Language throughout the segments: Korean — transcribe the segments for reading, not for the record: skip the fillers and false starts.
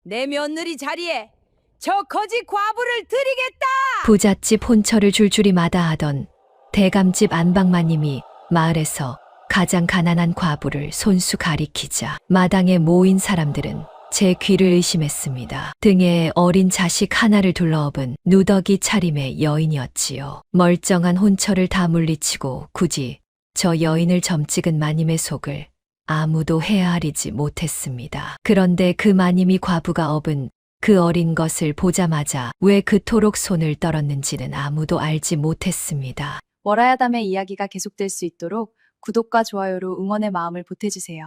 내 며느리 자리에 저 거지 과부를 드리겠다! 부잣집 혼처를 줄줄이 마다하던 대감집 안방마님이 마을에서 가장 가난한 과부를 손수 가리키자 마당에 모인 사람들은 제 귀를 의심했습니다. 등에 어린 자식 하나를 둘러업은 누더기 차림의 여인이었지요. 멀쩡한 혼처를 다 물리치고 굳이 저 여인을 점찍은 마님의 속을 아무도 헤아리지 못했습니다. 그런데 그 마님이 과부가 업은 그 어린 것을 보자마자 왜 그토록 손을 떨었는지는 아무도 알지 못했습니다. 월화야담의 이야기가 계속될 수 있도록 구독과 좋아요로 응원의 마음을 보태주세요.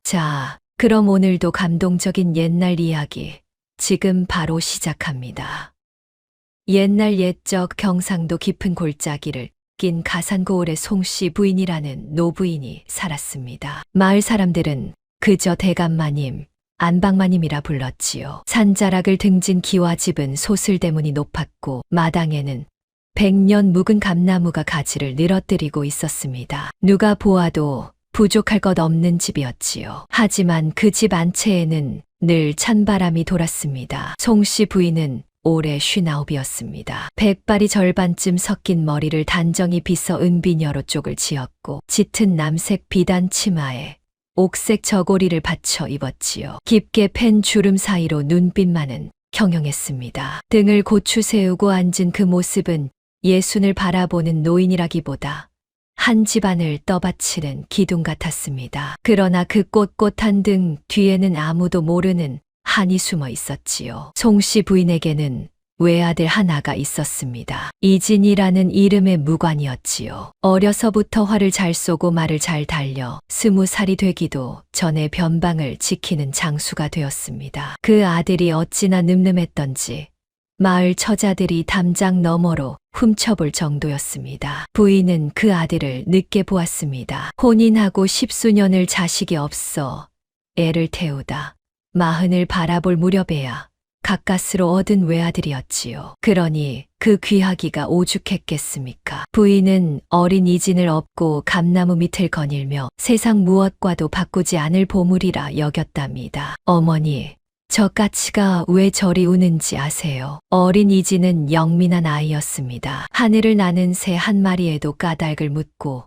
자, 그럼 오늘도 감동적인 옛날 이야기 지금 바로 시작합니다. 옛날 옛적 경상도 깊은 골짜기를 낀 가산고을의 송씨 부인이라는 노부인이 살았습니다. 마을 사람들은 그저 대감마님, 안방마님이라 불렀지요. 산자락을 등진 기와집은 소슬대문이 높았고 마당에는 100년 묵은 감나무가 가지를 늘어뜨리고 있었습니다. 누가 보아도 부족할 것 없는 집이었지요. 하지만 그 집 안채에는 늘 찬바람이 돌았습니다. 송씨 부인은 올해 59이었습니다. 백발이 절반쯤 섞인 머리를 단정히 빗어 은비녀로 쪽을 지었고 짙은 남색 비단 치마에 옥색 저고리를 받쳐 입었지요. 깊게 팬 주름 사이로 눈빛만은 경영했습니다. 등을 고추 세우고 앉은 그 모습은 예순을 바라보는 노인이라기보다 한 집안을 떠받치는 기둥 같았습니다. 그러나 그 꼿꼿한 등 뒤에는 아무도 모르는 한이 숨어 있었지요. 송씨 부인에게는 외아들 하나가 있었습니다. 이진이라는 이름의 무관이었지요. 어려서부터 활을 잘 쏘고 말을 잘 달려 20살이 되기도 전에 변방을 지키는 장수가 되었습니다. 그 아들이 어찌나 늠름했던지 마을 처자들이 담장 너머로 훔쳐볼 정도였습니다. 부인은 그 아들을 늦게 보았습니다. 혼인하고 10수년을 자식이 없어 애를 태우다 40을 바라볼 무렵에야 가까스로 얻은 외아들이었지요. 그러니 그 귀하기가 오죽했겠습니까? 부인은 어린 이진을 업고 감나무 밑을 거닐며 세상 무엇과도 바꾸지 않을 보물이라 여겼답니다. 어머니, 저 까치가 왜 저리 우는지 아세요? 어린 이진은 영민한 아이였습니다. 하늘을 나는 새 한 마리에도 까닭을 묻고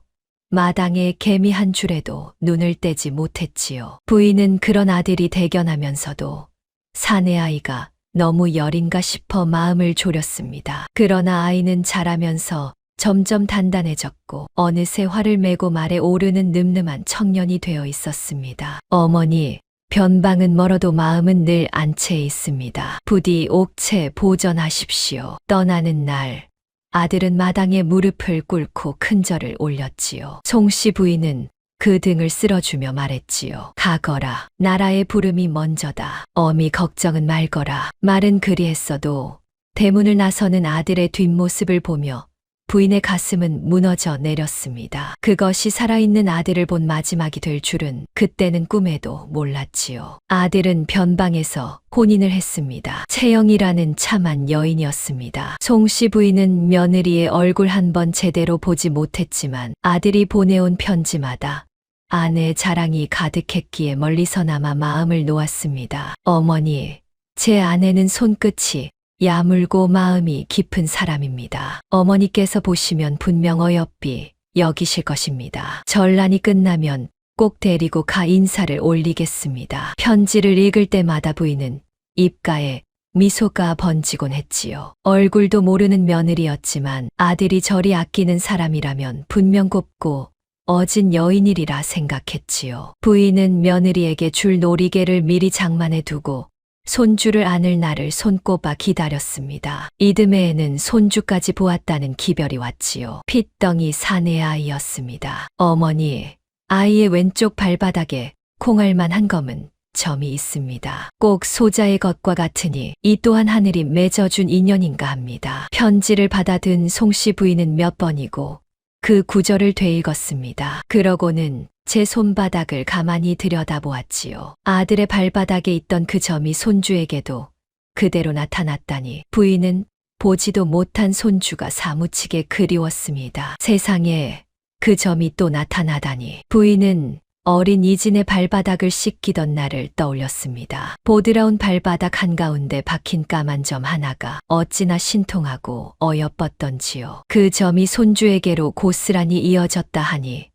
마당에 개미 한 줄에도 눈을 떼지 못했지요. 부인은 그런 아들이 대견하면서도 사내 아이가 너무 여린가 싶어 마음을 졸였습니다. 그러나 아이는 자라면서 점점 단단해졌고 어느새 활을 메고 말에 오르는 늠름한 청년이 되어 있었습니다. 어머니, 변방은 멀어도 마음은 늘 안채에 있습니다. 부디 옥체 보전하십시오. 떠나는 날 아들은 마당에 무릎을 꿇고 큰절을 올렸지요. 송씨 부인은 그 등을 쓸어주며 말했지요. 가거라. 나라의 부름이 먼저다. 어미 걱정은 말거라. 말은 그리했어도 대문을 나서는 아들의 뒷모습을 보며 부인의 가슴은 무너져 내렸습니다. 그것이 살아있는 아들을 본 마지막이 될 줄은 그때는 꿈에도 몰랐지요. 아들은 변방에서 혼인을 했습니다. 채영이라는 참한 여인이었습니다. 송씨 부인은 며느리의 얼굴 한 번 제대로 보지 못했지만 아들이 보내온 편지마다 아내의 자랑이 가득했기에 멀리서나마 마음을 놓았습니다. 어머니, 제 아내는 손끝이 야물고 마음이 깊은 사람입니다. 어머니께서 보시면 분명 어여삐 여기실 것입니다. 전란이 끝나면 꼭 데리고 가 인사를 올리겠습니다. 편지를 읽을 때마다 부인은 입가에 미소가 번지곤 했지요. 얼굴도 모르는 며느리였지만 아들이 저리 아끼는 사람이라면 분명 곱고 어진 여인이리라 생각했지요. 부인은 며느리에게 줄 놀이개를 미리 장만해 두고 손주를 안을 날을 손꼽아 기다렸습니다. 이듬해에는 손주까지 보았다는 기별이 왔지요. 핏덩이 사내 아이였습니다. 어머니, 아이의 왼쪽 발바닥에 콩알만 한 검은 점이 있습니다. 꼭 소자의 것과 같으니 이 또한 하늘이 맺어준 인연인가 합니다. 편지를 받아든 송씨 부인은 몇 번이고 그 구절을 되읽었습니다. 그러고는 제 손바닥을 가만히 들여다보았지요. 아들의 발바닥에 있던 그 점이 손주에게도 그대로 나타났다니 부인은 보지도 못한 손주가 사무치게 그리웠습니다. 세상에 그 점이 또 나타나다니 부인은 어린 이진의 발바닥을 씻기던 날을 떠올렸습니다. 보드라운 발바닥 한가운데 박힌 까만 점 하나가 어찌나 신통하고 어여뻤던지요. 그 점이 손주에게로 고스란히 이어졌다 하니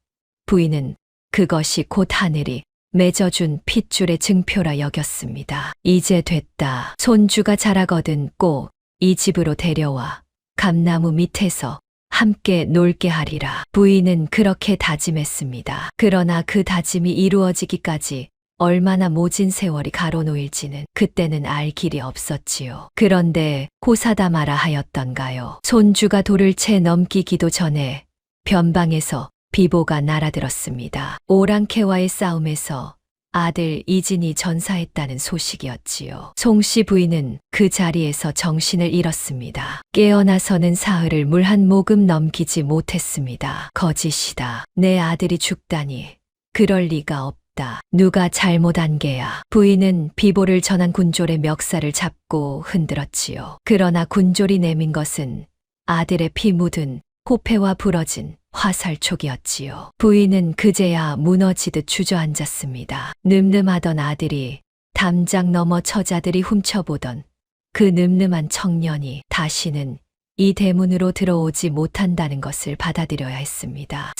부인은 그것이 곧 하늘이 맺어준 핏줄의 증표라 여겼습니다. 이제 됐다. 손주가 자라거든 꼭 이 집으로 데려와 감나무 밑에서 함께 놀게 하리라. 부인은 그렇게 다짐했습니다. 그러나 그 다짐이 이루어지기까지 얼마나 모진 세월이 가로놓일지는 그때는 알 길이 없었지요. 그런데 고사다 마라 하였던가요. 손주가 돌을 채 넘기기도 전에 변방에서 비보가 날아들었습니다. 오랑캐와의 싸움에서 아들 이진이 전사했다는 소식이었지요. 송씨 부인은 그 자리에서 정신을 잃었습니다. 깨어나서는 사흘을 물 한 모금 넘기지 못했습니다. 거짓이다. 내 아들이 죽다니. 그럴 리가 없다. 누가 잘못한 게야. 부인은 비보를 전한 군졸의 멱살을 잡고 흔들었지요. 그러나 군졸이 내민 것은 아들의 피 묻은 호패와 부러진 화살촉이었지요. 부인은 그제야 무너지듯 주저앉았습니다. 늠름하던 아들이 담장 너머 처자들이 훔쳐보던 그 늠름한 청년이 다시는 이 대문으로 들어오지 못한다는 것을 받아들여야 했습니다.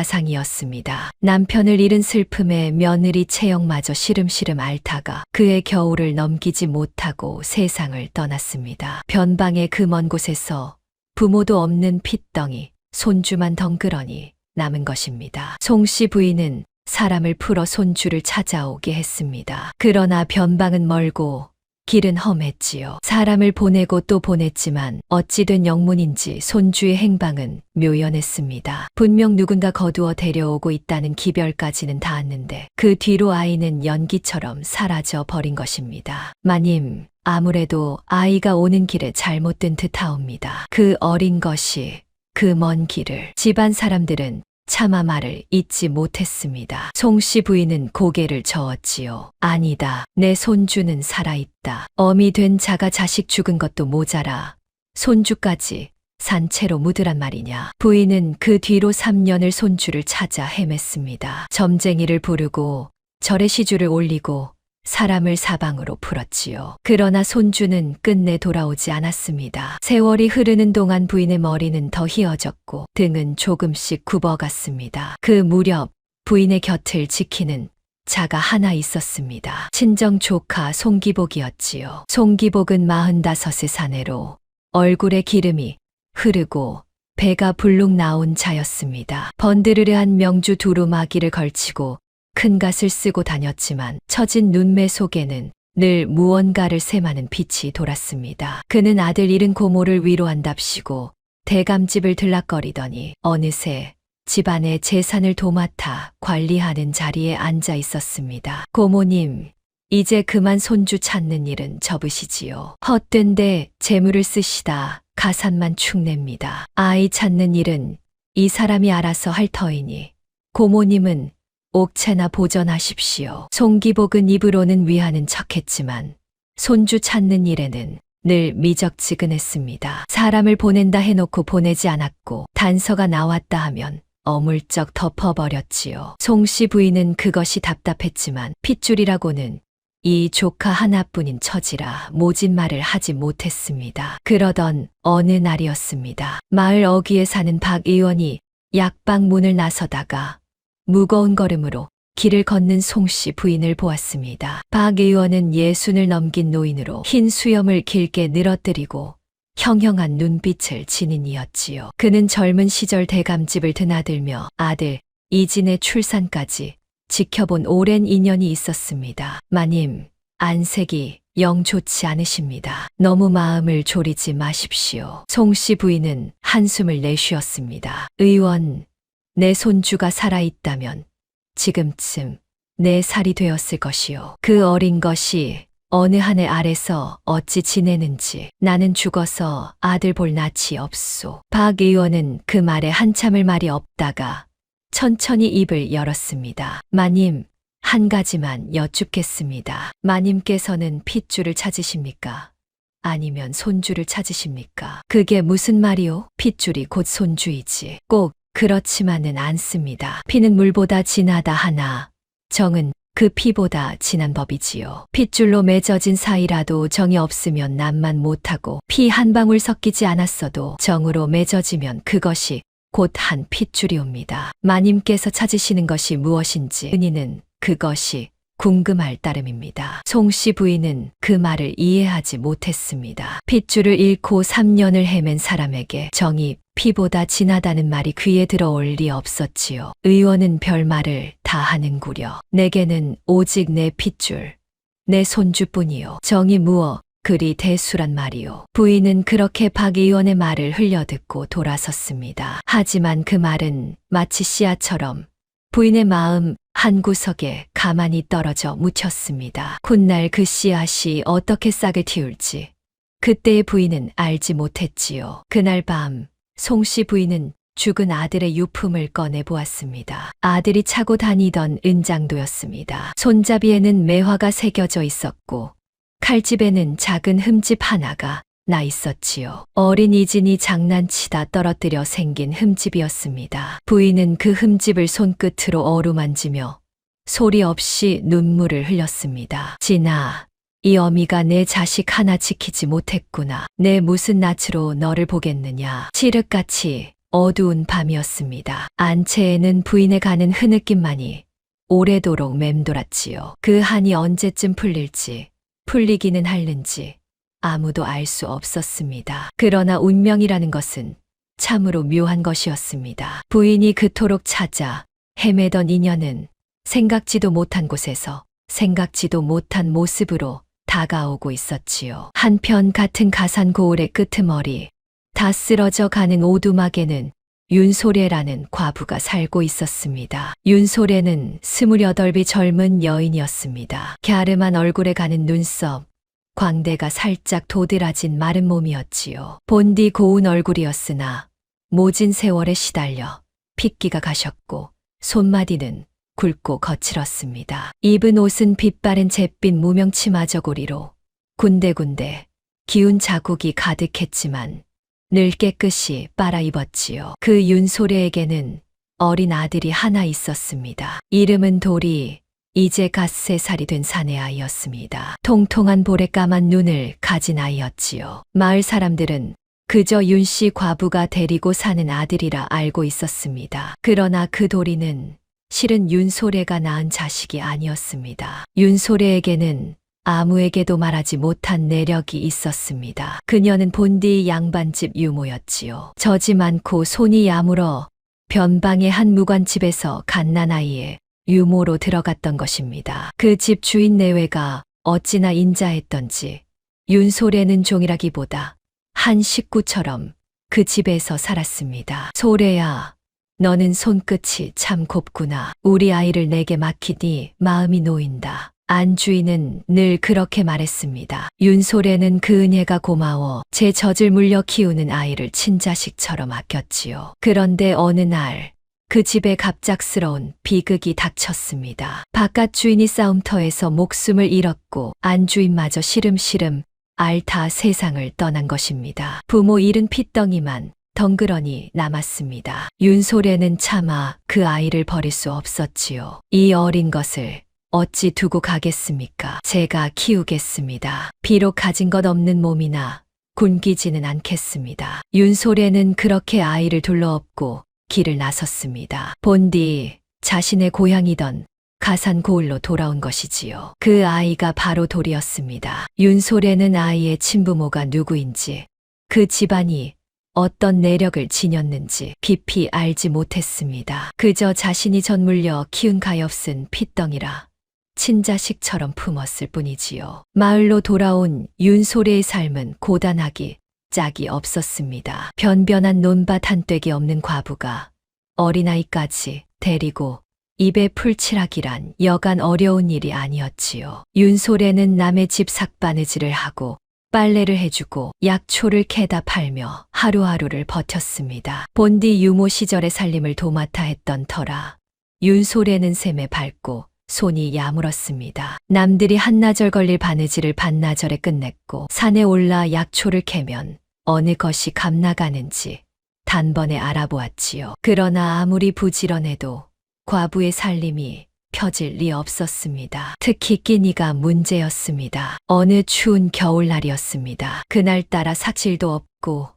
설상가상이었습니다. 남편을 잃은 슬픔에 며느리 채영마저 시름시름 앓다가 그의 겨울을 넘기지 못하고 세상을 떠났습니다. 변방의 그 먼 곳에서 부모도 없는 핏덩이 손주만 덩그러니 남은 것입니다. 송씨 부인은 사람을 풀어 손주를 찾아오게 했습니다. 그러나 변방은 멀고 길은 험했지요. 사람을 보내고 또 보냈지만 어찌된 영문인지 손주의 행방은 묘연했습니다. 분명 누군가 거두어 데려오고 있다는 기별까지는 닿았는데 그 뒤로 아이는 연기처럼 사라져 버린 것입니다. 마님, 아무래도 아이가 오는 길에 잘못된 듯하옵니다. 그 어린 것이 그 먼 길을. 집안 사람들은 차마 말을 잇지 못했습니다. 송씨 부인은 고개를 저었지요. 아니다. 내 손주는 살아있다. 어미 된 자가 자식 죽은 것도 모자라 손주까지 산채로 묻으란 말이냐. 부인은 그 뒤로 3년을 손주를 찾아 헤맸습니다. 점쟁이를 부르고 절에 시주를 올리고 사람을 사방으로 풀었지요. 그러나 손주는 끝내 돌아오지 않았습니다. 세월이 흐르는 동안 부인의 머리는 더 휘어졌고 등은 조금씩 굽어갔습니다. 그 무렵 부인의 곁을 지키는 자가 하나 있었습니다. 친정 조카 송기복이었지요. 송기복은 45세 사내로 얼굴에 기름이 흐르고 배가 불룩 나온 자였습니다. 번드르르한 명주 두루마기를 걸치고 큰 갓을 쓰고 다녔지만 처진 눈매 속에는 늘 무언가를 셈하는 빛이 돌았습니다. 그는 아들 잃은 고모를 위로한답시고 대감집을 들락거리더니 어느새 집안의 재산을 도맡아 관리하는 자리에 앉아 있었습니다. 고모님, 이제 그만 손주 찾는 일은 접으시지요. 헛된데 재물을 쓰시다 가산만 축냅니다. 아이 찾는 일은 이 사람이 알아서 할 터이니 고모님은 옥체나 보전하십시오. 송기복은 입으로는 위하는 척했지만 손주 찾는 일에는 늘 미적지근했습니다. 사람을 보낸다 해놓고 보내지 않았고 단서가 나왔다 하면 어물쩍 덮어버렸지요. 송씨 부인은 그것이 답답했지만 핏줄이라고는 이 조카 하나뿐인 처지라 모진 말을 하지 못했습니다. 그러던 어느 날이었습니다. 마을 어귀에 사는 박 의원이 약방 문을 나서다가 무거운 걸음으로 길을 걷는 송씨 부인을 보았습니다. 박 의원은 60을 넘긴 노인으로 흰 수염을 길게 늘어뜨리고 형형한 눈빛을 지닌 이었지요. 그는 젊은 시절 대감집을 드나들며 아들 이진의 출산까지 지켜본 오랜 인연이 있었습니다. 마님, 안색이 영 좋지 않으십니다. 너무 마음을 졸이지 마십시오. 송씨 부인은 한숨을 내쉬었습니다. 의원, 내 손주가 살아있다면 지금쯤 4살이 되었을 것이요. 그 어린 것이 어느 한 해 아래서 어찌 지내는지 나는 죽어서 아들 볼 낯이 없소. 박 의원은 그 말에 한참을 말이 없다가 천천히 입을 열었습니다. 마님, 한 가지만 여쭙겠습니다. 마님께서는 핏줄을 찾으십니까? 아니면 손주를 찾으십니까? 그게 무슨 말이오? 핏줄이 곧 손주이지. 꼭 그렇지만은 않습니다. 피는 물보다 진하다 하나 정은 그 피보다 진한 법이지요. 핏줄로 맺어진 사이라도 정이 없으면 남만 못하고 피 한 방울 섞이지 않았어도 정으로 맺어지면 그것이 곧 한 핏줄이옵니다. 마님께서 찾으시는 것이 무엇인지 은희는 그것이 궁금할 따름입니다. 송씨 부인은 그 말을 이해하지 못했습니다. 핏줄을 잃고 3년을 헤맨 사람에게 정이 피보다 진하다는 말이 귀에 들어올 리 없었지요. 의원은 별말을 다 하는구려. 내게는 오직 내 핏줄, 내 손주뿐이요. 정이 무어 그리 대수란 말이요. 부인은 그렇게 박 의원의 말을 흘려듣고 돌아섰습니다. 하지만 그 말은 마치 씨앗처럼 부인의 마음 한구석에 가만히 떨어져 묻혔습니다. 훗날 그 씨앗이 어떻게 싹을 틔울지 그때의 부인은 알지 못했지요. 그날 밤 송씨 부인은 죽은 아들의 유품을 꺼내 보았습니다. 아들이 차고 다니던 은장도였습니다. 손잡이에는 매화가 새겨져 있었고 칼집에는 작은 흠집 하나가 나 있었지요. 어린 이진이 장난치다 떨어뜨려 생긴 흠집이었습니다. 부인은 그 흠집을 손끝으로 어루만지며 소리 없이 눈물을 흘렸습니다. 진아, 이 어미가 내 자식 하나 지키지 못했구나. 내 무슨 낯으로 너를 보겠느냐. 칠흑같이 어두운 밤이었습니다. 안채에는 부인의 가는 흐느낌만이 오래도록 맴돌았지요. 그 한이 언제쯤 풀릴지 풀리기는 할는지 아무도 알 수 없었습니다. 그러나 운명이라는 것은 참으로 묘한 것이었습니다. 부인이 그토록 찾아 헤매던 인연은 생각지도 못한 곳에서 생각지도 못한 모습으로 다가오고 있었지요. 한편 같은 가산 고을의 끄트머리 다 쓰러져 가는 오두막에는 윤소래라는 과부가 살고 있었습니다. 윤소래는 28이 젊은 여인이었습니다. 갸름한 얼굴에 가는 눈썹, 광대가 살짝 도드라진 마른 몸이었지요. 본디 고운 얼굴이었으나 모진 세월에 시달려 핏기가 가셨고 손마디는 굵고 거칠었습니다. 입은 옷은 빛바랜 잿빛 무명 치마 저고리로 군데군데 기운 자국이 가득했지만 늘 깨끗이 빨아 입었지요. 그 윤소래에게는 어린 아들이 하나 있었습니다. 이름은 돌이, 이제 갓 3살이 된 사내 아이였습니다. 통통한 볼에 까만 눈을 가진 아이였지요. 마을 사람들은 그저 윤씨 과부가 데리고 사는 아들이라 알고 있었습니다. 그러나 그 돌이는 실은 윤소래가 낳은 자식이 아니었습니다. 윤소래에게는 아무에게도 말하지 못한 내력이 있었습니다. 그녀는 본디 양반집 유모였지요. 젖이 많고 손이 야물어 변방의 한 무관집에서 갓난아이에 유모로 들어갔던 것입니다. 그 집 주인 내외가 어찌나 인자했던지 윤소래는 종이라기보다 한 식구처럼 그 집에서 살았습니다. 소래야, 너는 손끝이 참 곱구나. 우리 아이를 내게 맡기니 마음이 놓인다. 안 주인은 늘 그렇게 말했습니다. 윤소래는 그 은혜가 고마워 제 젖을 물려 키우는 아이를 친자식처럼 아꼈지요. 그런데 어느 날 그 집에 갑작스러운 비극이 닥쳤습니다. 바깥 주인이 싸움터에서 목숨을 잃었고 안 주인마저 시름시름 앓다 세상을 떠난 것입니다. 부모 잃은 핏덩이만 덩그러니 남았습니다. 윤소래는 차마 그 아이를 버릴 수 없었지요. 이 어린 것을 어찌 두고 가겠습니까? 제가 키우겠습니다. 비록 가진 것 없는 몸이나 굶기지는 않겠습니다. 윤소래는 그렇게 아이를 둘러업고 길을 나섰습니다. 본디 자신의 고향이던 가산 고을로 돌아온 것이지요. 그 아이가 바로 돌이었습니다. 윤소래는 아이의 친부모가 누구인지 그 집안이 어떤 내력을 지녔는지 깊이 알지 못했습니다. 그저 자신이 젖물려 키운 가엾은 핏덩이라 친자식처럼 품었을 뿐이지요. 마을로 돌아온 윤소래의 삶은 고단하기 짝이 없었습니다. 변변한 논밭 한 떼기 없는 과부가 어린아이까지 데리고 입에 풀칠하기란 여간 어려운 일이 아니었지요. 윤소래는 남의 집 삭바느질을 하고 빨래를 해주고 약초를 캐다 팔며 하루하루를 버텼습니다. 본디 유모 시절의 살림을 도맡아 했던 터라 윤소래는 샘에 밟고 손이 야물었습니다. 남들이 한나절 걸릴 바느질을 반나절에 끝냈고 산에 올라 약초를 캐면 어느 것이 감나가는지 단번에 알아보았지요. 그러나 아무리 부지런해도 과부의 살림이 펴질 리 없었습니다. 특히 끼니가 문제였습니다. 어느 추운 겨울날이었습니다. 그날따라 삭실도 없고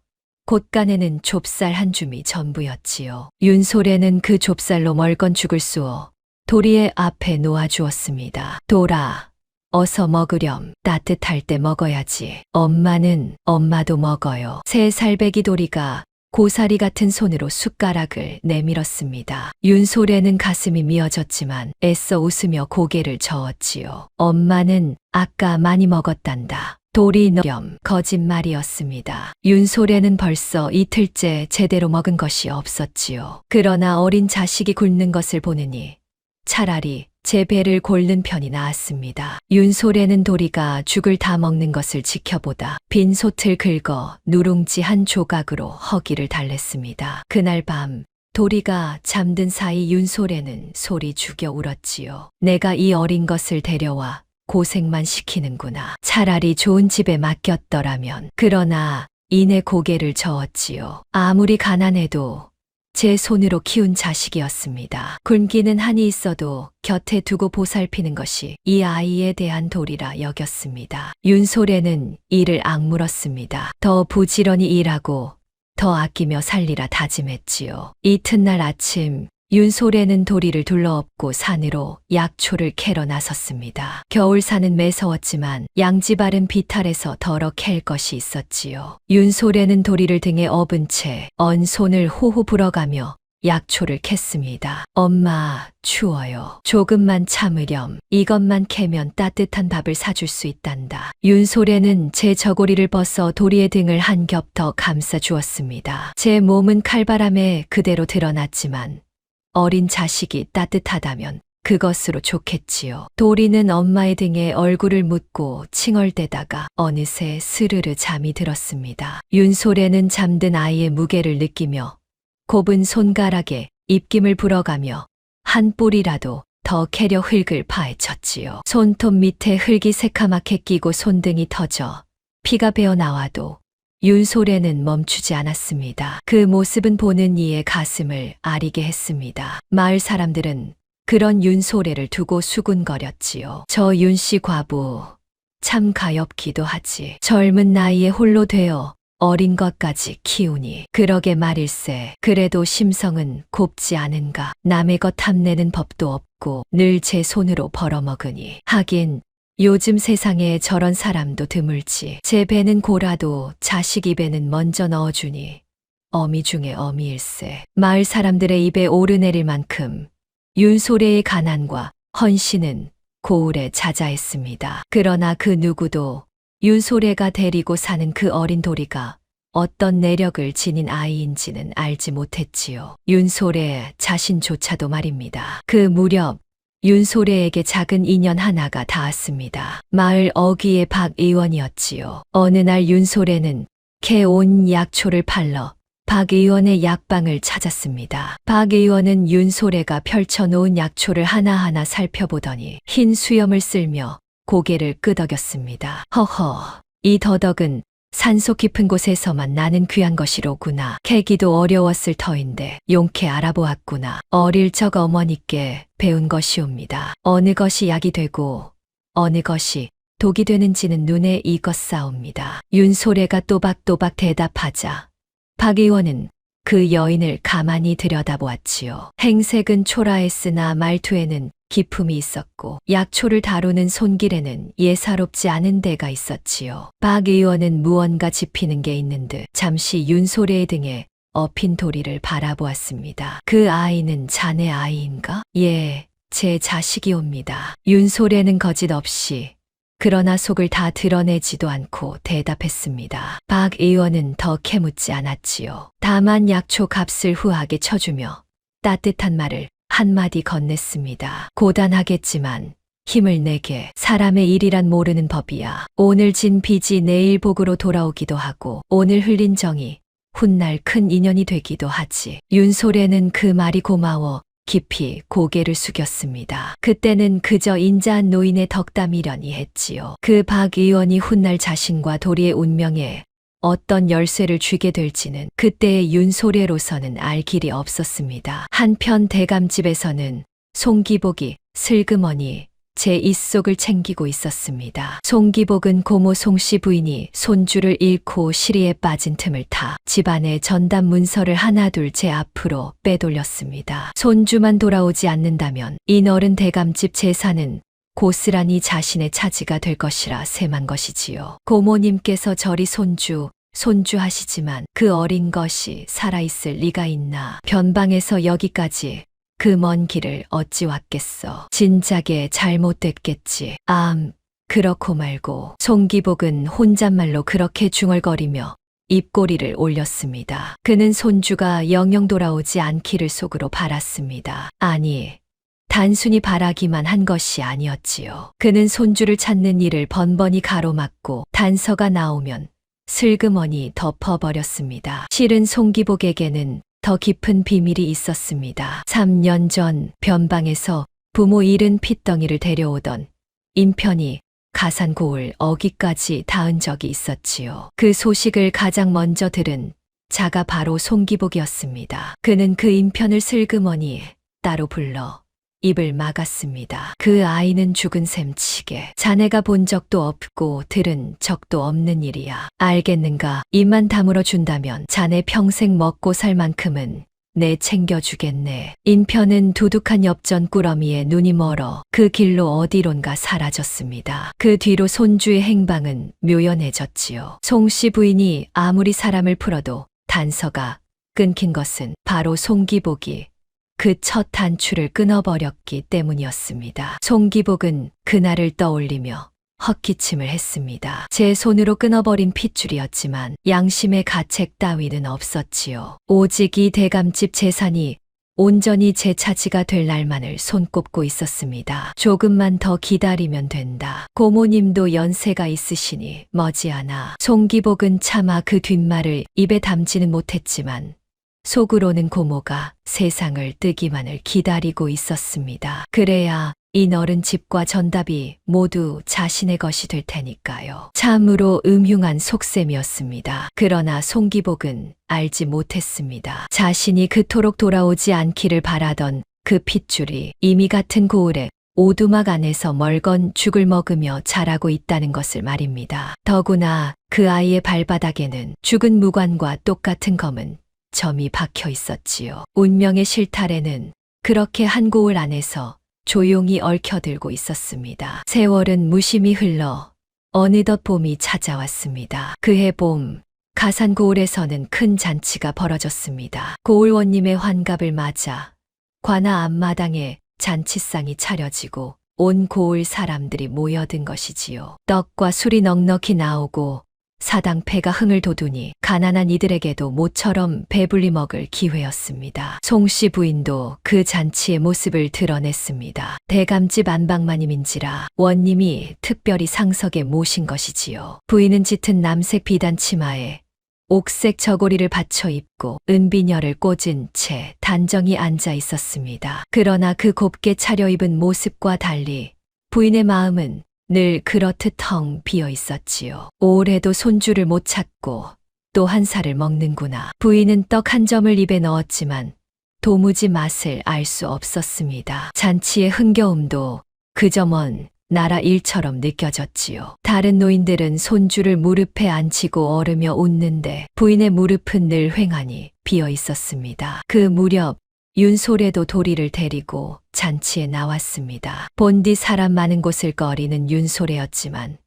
곳간에는 좁쌀 한 줌이 전부였지요. 윤소래는 그 좁쌀로 멀건 죽을 쑤어 도리의 앞에 놓아주었습니다. 돌아, 어서 먹으렴. 따뜻할 때 먹어야지. 엄마도 먹어요. 새 살배기 도리가 고사리 같은 손으로 숟가락을 내밀었습니다. 윤소래는 가슴이 미어졌지만 애써 웃으며 고개를 저었지요. 엄마는 아까 많이 먹었단다. 도리 너렴. 거짓말이었습니다. 윤소래는 벌써 이틀째 제대로 먹은 것이 없었지요. 그러나 어린 자식이 굶는 것을 보느니 차라리 제 배를 골는 편이 나았습니다. 윤소래는 도리가 죽을 다 먹는 것을 지켜보다 빈 솥을 긁어 누룽지 한 조각으로 허기를 달랬습니다. 그날 밤 도리가 잠든 사이 윤소래는 소리 죽여 울었지요. 내가 이 어린 것을 데려와 고생만 시키는구나. 차라리 좋은 집에 맡겼더라면. 그러나 이내 고개를 저었지요. 아무리 가난해도 제 손으로 키운 자식이었습니다. 굶기는 한이 있어도 곁에 두고 보살피는 것이 이 아이에 대한 도리라 여겼습니다. 윤소래는 이를 악물었습니다. 더 부지런히 일하고 더 아끼며 살리라 다짐했지요. 이튿날 아침 윤소래는 도리를 둘러엎고 산으로 약초를 캐러 나섰습니다. 겨울산은 매서웠지만 양지바른 비탈에서 덜어 캘 것이 있었지요. 윤소래는 도리를 등에 업은 채 언 손을 호호 불어가며 약초를 캤습니다. 엄마, 추워요. 조금만 참으렴. 이것만 캐면 따뜻한 밥을 사줄 수 있단다. 윤소래는 제 저고리를 벗어 도리의 등을 한 겹 더 감싸 주었습니다. 제 몸은 칼바람에 그대로 드러났지만 어린 자식이 따뜻하다면 그것으로 좋겠지요. 도리는 엄마의 등에 얼굴을 묻고 칭얼대다가 어느새 스르르 잠이 들었습니다. 윤소래는 잠든 아이의 무게를 느끼며 곱은 손가락에 입김을 불어가며 한 뿌리라도 더 캐려 흙을 파헤쳤지요. 손톱 밑에 흙이 새카맣게 끼고 손등이 터져 피가 배어 나와도 윤소래는 멈추지 않았습니다. 그 모습은 보는 이의 가슴을 아리게 했습니다. 마을 사람들은 그런 윤소래를 두고 수군거렸지요. 저 윤씨 과부 참 가엾기도 하지. 젊은 나이에 홀로 되어 어린 것까지 키우니. 그러게 말일세. 그래도 심성은 곱지 않은가. 남의 것 탐내는 법도 없고 늘 제 손으로 벌어먹으니. 하긴 요즘 세상에 저런 사람도 드물지. 제 배는 고라도 자식 입에는 먼저 넣어주니 어미 중에 어미일세. 마을 사람들의 입에 오르내릴 만큼 윤소래의 가난과 헌신은 고을에 자자했습니다. 그러나 그 누구도 윤소래가 데리고 사는 그 어린 도리가 어떤 내력을 지닌 아이인지는 알지 못했지요. 윤소래 자신조차도 말입니다. 그 무렵 윤소래에게 작은 인연 하나가 닿았습니다. 마을 어귀의 박 의원이었지요. 어느 날 윤소래는 캐온 약초를 팔러 박 의원의 약방을 찾았습니다. 박 의원은 윤소래가 펼쳐놓은 약초를 하나하나 살펴보더니 흰 수염을 쓸며 고개를 끄덕였습니다. 허허, 이 더덕은 산속 깊은 곳에서만 나는 귀한 것이로구나. 캐기도 어려웠을 터인데 용케 알아보았구나. 어릴 적 어머니께 배운 것이옵니다. 어느 것이 약이 되고 어느 것이 독이 되는지는 눈에 익었사옵니다. 윤소래가 또박또박 대답하자 박 의원은 그 여인을 가만히 들여다보았지요. 행색은 초라했으나 말투에는 기품이 있었고 약초를 다루는 손길에는 예사롭지 않은 데가 있었지요. 박 의원은 무언가 짚히는 게 있는 듯 잠시 윤소래의 등에 업힌 도리를 바라보았습니다. 그 아이는 자네 아이인가? 예, 제 자식이옵니다. 윤소래는 거짓없이 그러나 속을 다 드러내지도 않고 대답했습니다. 박 의원은 더 캐묻지 않았지요. 다만 약초 값을 후하게 쳐주며 따뜻한 말을 한마디 건넸습니다. 고단하겠지만 힘을 내게. 사람의 일이란 모르는 법이야. 오늘 진 빚이 내일 복으로 돌아오기도 하고 오늘 흘린 정이 훗날 큰 인연이 되기도 하지. 윤소래는 그 말이 고마워 깊이 고개를 숙였습니다. 그때는 그저 인자한 노인의 덕담이려니 했지요. 그 박 의원이 훗날 자신과 도리의 운명에 어떤 열쇠를 쥐게 될지는 그때의 윤소래로서는 알 길이 없었습니다. 한편 대감집에서는 송기복이 슬그머니 제 입속을 챙기고 있었습니다. 송기복은 고모 송씨 부인이 손주를 잃고 시리에 빠진 틈을 타 집안의 전담 문서를 하나둘 제 앞으로 빼돌렸습니다. 손주만 돌아오지 않는다면 이 너른 대감집 재산은 고스란히 자신의 차지가 될 것이라 셈한 것이지요. 고모님께서 저리 손주 하시지만 그 어린 것이 살아있을 리가 있나. 변방에서 여기까지 그 먼 길을 어찌 왔겠어. 진작에 잘못됐겠지. 그렇고 말고. 송기복은 혼잣말로 그렇게 중얼거리며 입꼬리를 올렸습니다. 그는 손주가 영영 돌아오지 않기를 속으로 바랐습니다. 아니, 단순히 바라기만 한 것이 아니었지요. 그는 손주를 찾는 일을 번번이 가로막고 단서가 나오면 슬그머니 덮어버렸습니다. 실은 송기복에게는 더 깊은 비밀이 있었습니다. 3년 전 변방에서 부모 잃은 핏덩이를 데려오던 인편이 가산고을 어기까지 닿은 적이 있었지요. 그 소식을 가장 먼저 들은 자가 바로 송기복이었습니다. 그는 그 인편을 슬그머니 따로 불러 입을 막았습니다. 그 아이는 죽은 셈치게 자네가 본 적도 없고 들은 적도 없는 일이야. 알겠는가? 입만 다물어 준다면 자네 평생 먹고 살 만큼은 내 챙겨주겠네. 인편은 두둑한 엽전 꾸러미에 눈이 멀어 그 길로 어디론가 사라졌습니다. 그 뒤로 손주의 행방은 묘연해졌지요. 송씨 부인이 아무리 사람을 풀어도 단서가 끊긴 것은 바로 송기복이 그 첫 단추를 끊어버렸기 때문이었습니다. 송기복은 그날을 떠올리며 헛기침을 했습니다. 제 손으로 끊어버린 핏줄이었지만 양심의 가책 따위는 없었지요. 오직 이 대감집 재산이 온전히 제 차지가 될 날만을 손꼽고 있었습니다. 조금만 더 기다리면 된다. 고모님도 연세가 있으시니 머지않아. 송기복은 차마 그 뒷말을 입에 담지는 못했지만 속으로는 고모가 세상을 뜨기만을 기다리고 있었습니다. 그래야 이 너른 집과 전답이 모두 자신의 것이 될 테니까요. 참으로 음흉한 속셈이었습니다. 그러나 송기복은 알지 못했습니다. 자신이 그토록 돌아오지 않기를 바라던 그 핏줄이 이미 같은 고을에 오두막 안에서 멀건 죽을 먹으며 자라고 있다는 것을 말입니다. 더구나 그 아이의 발바닥에는 죽은 무관과 똑같은 검은 점이 박혀 있었지요. 운명의 실타래는 그렇게 한 고을 안에서 조용히 얽혀들고 있었습니다. 세월은 무심히 흘러 어느덧 봄이 찾아왔습니다. 그해 봄, 가산고을에서는 큰 잔치가 벌어졌습니다. 고을원님의 환갑을 맞아 관아 앞마당에 잔치상이 차려지고 온 고을 사람들이 모여든 것이지요. 떡과 술이 넉넉히 나오고 사당패가 흥을 돋우니 가난한 이들에게도 모처럼 배불리 먹을 기회였습니다. 송씨 부인도 그 잔치의 모습을 드러냈습니다. 대감집 안방마님인지라 원님이 특별히 상석에 모신 것이지요. 부인은 짙은 남색 비단 치마에 옥색 저고리를 받쳐 입고 은비녀를 꽂은 채 단정히 앉아 있었습니다. 그러나 그 곱게 차려입은 모습과 달리 부인의 마음은 늘 그렇듯 텅 비어 있었지요. 올해도 손주를 못 찾고 또 한 살을 먹는구나. 부인은 떡 한 점을 입에 넣었지만 도무지 맛을 알 수 없었습니다. 잔치의 흥겨움도 그저 먼 나라 일처럼 느껴졌지요. 다른 노인들은 손주를 무릎에 앉히고 얼으며 웃는데 부인의 무릎은 늘 휑하니 비어 있었습니다. 그 무렵 윤소래도 도리를 데리고 잔치에 나왔습니다. 본디 사람 많은 곳을 꺼리는 윤소래였지만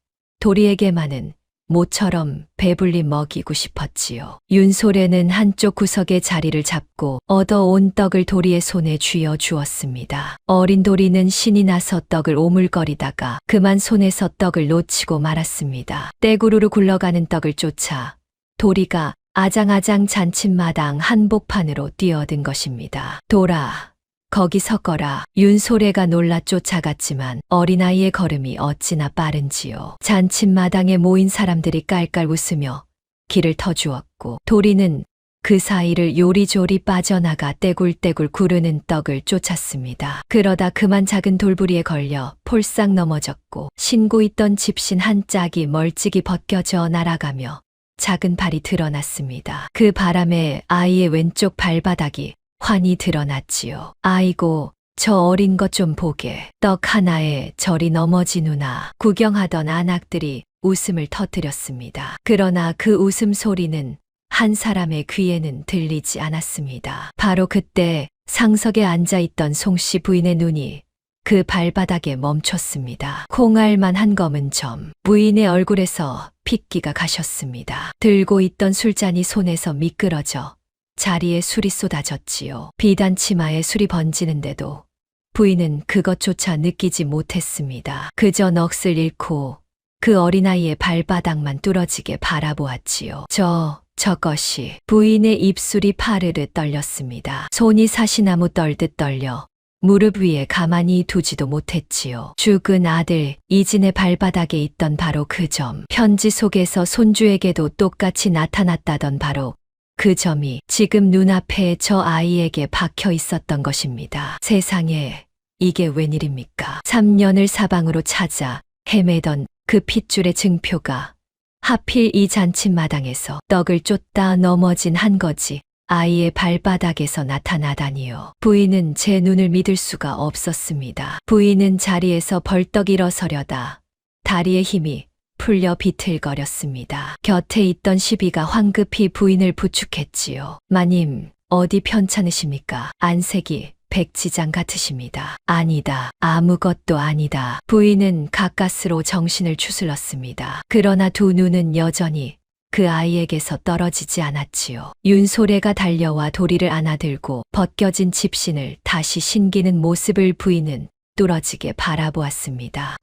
도리에게만은 모처럼 배불리 먹이고 싶었지요. 윤소래는 한쪽 구석에 자리를 잡고 얻어온 떡을 도리의 손에 쥐어 주었습니다. 어린 도리는 신이 나서 떡을 오물거리다가 그만 손에서 떡을 놓치고 말았습니다. 떼구르르 굴러가는 떡을 쫓아 도리가 아장아장 잔칫마당 한복판으로 뛰어든 것입니다. 돌아, 거기 섰거라. 윤소래가 놀라 쫓아갔지만 어린아이의 걸음이 어찌나 빠른지요. 잔칫마당에 모인 사람들이 깔깔 웃으며 길을 터주었고 도리는 그 사이를 요리조리 빠져나가 떼굴떼굴 구르는 떡을 쫓았습니다. 그러다 그만 작은 돌부리에 걸려 폴싹 넘어졌고 신고 있던 집신 한 짝이 멀찍이 벗겨져 날아가며 작은 발이 드러났습니다. 그 바람에 아이의 왼쪽 발바닥이 환히 드러났지요. 아이고, 저 어린 것 좀 보게. 떡 하나에 저리 넘어지누나. 구경하던 아낙들이 웃음을 터뜨렸습니다. 그러나 그 웃음소리는 한 사람의 귀에는 들리지 않았습니다. 바로 그때 상석에 앉아있던 송씨 부인의 눈이 그 발바닥에 멈췄습니다. 콩알만 한 검은 점. 부인의 얼굴에서 핏기가 가셨습니다. 들고 있던 술잔이 손에서 미끄러져 자리에 술이 쏟아졌지요. 비단 치마에 술이 번지는데도 부인은 그것조차 느끼지 못했습니다. 그저 넋을 잃고 그 어린아이의 발바닥만 뚫어지게 바라보았지요. 저것이. 부인의 입술이 파르르 떨렸습니다. 손이 사시나무 떨듯 떨려 무릎 위에 가만히 두지도 못했지요. 죽은 아들 이진의 발바닥에 있던 바로 그 점. 편지 속에서 손주에게도 똑같이 나타났다던 바로 그 점이 지금 눈앞에 저 아이에게 박혀 있었던 것입니다. 세상에, 이게 웬일입니까? 3년을 사방으로 찾아 헤매던 그 핏줄의 증표가 하필 이 잔칫마당에서 떡을 쫓다 넘어진 한 거지 아이의 발바닥에서 나타나다니요. 부인은 제 눈을 믿을 수가 없었습니다. 부인은 자리에서 벌떡 일어서려다 다리의 힘이 풀려 비틀거렸습니다. 곁에 있던 시비가 황급히 부인을 부축했지요. 마님, 어디 편찮으십니까? 안색이 백지장 같으십니다. 아니다. 아무것도 아니다. 부인은 가까스로 정신을 추슬렀습니다. 그러나 두 눈은 여전히 그 아이에게서 떨어지지 않았지요. 윤소래가 달려와 도리를 안아들고 벗겨진 집신을 다시 신기는 모습을 부인은 뚫어지게 바라보았습니다.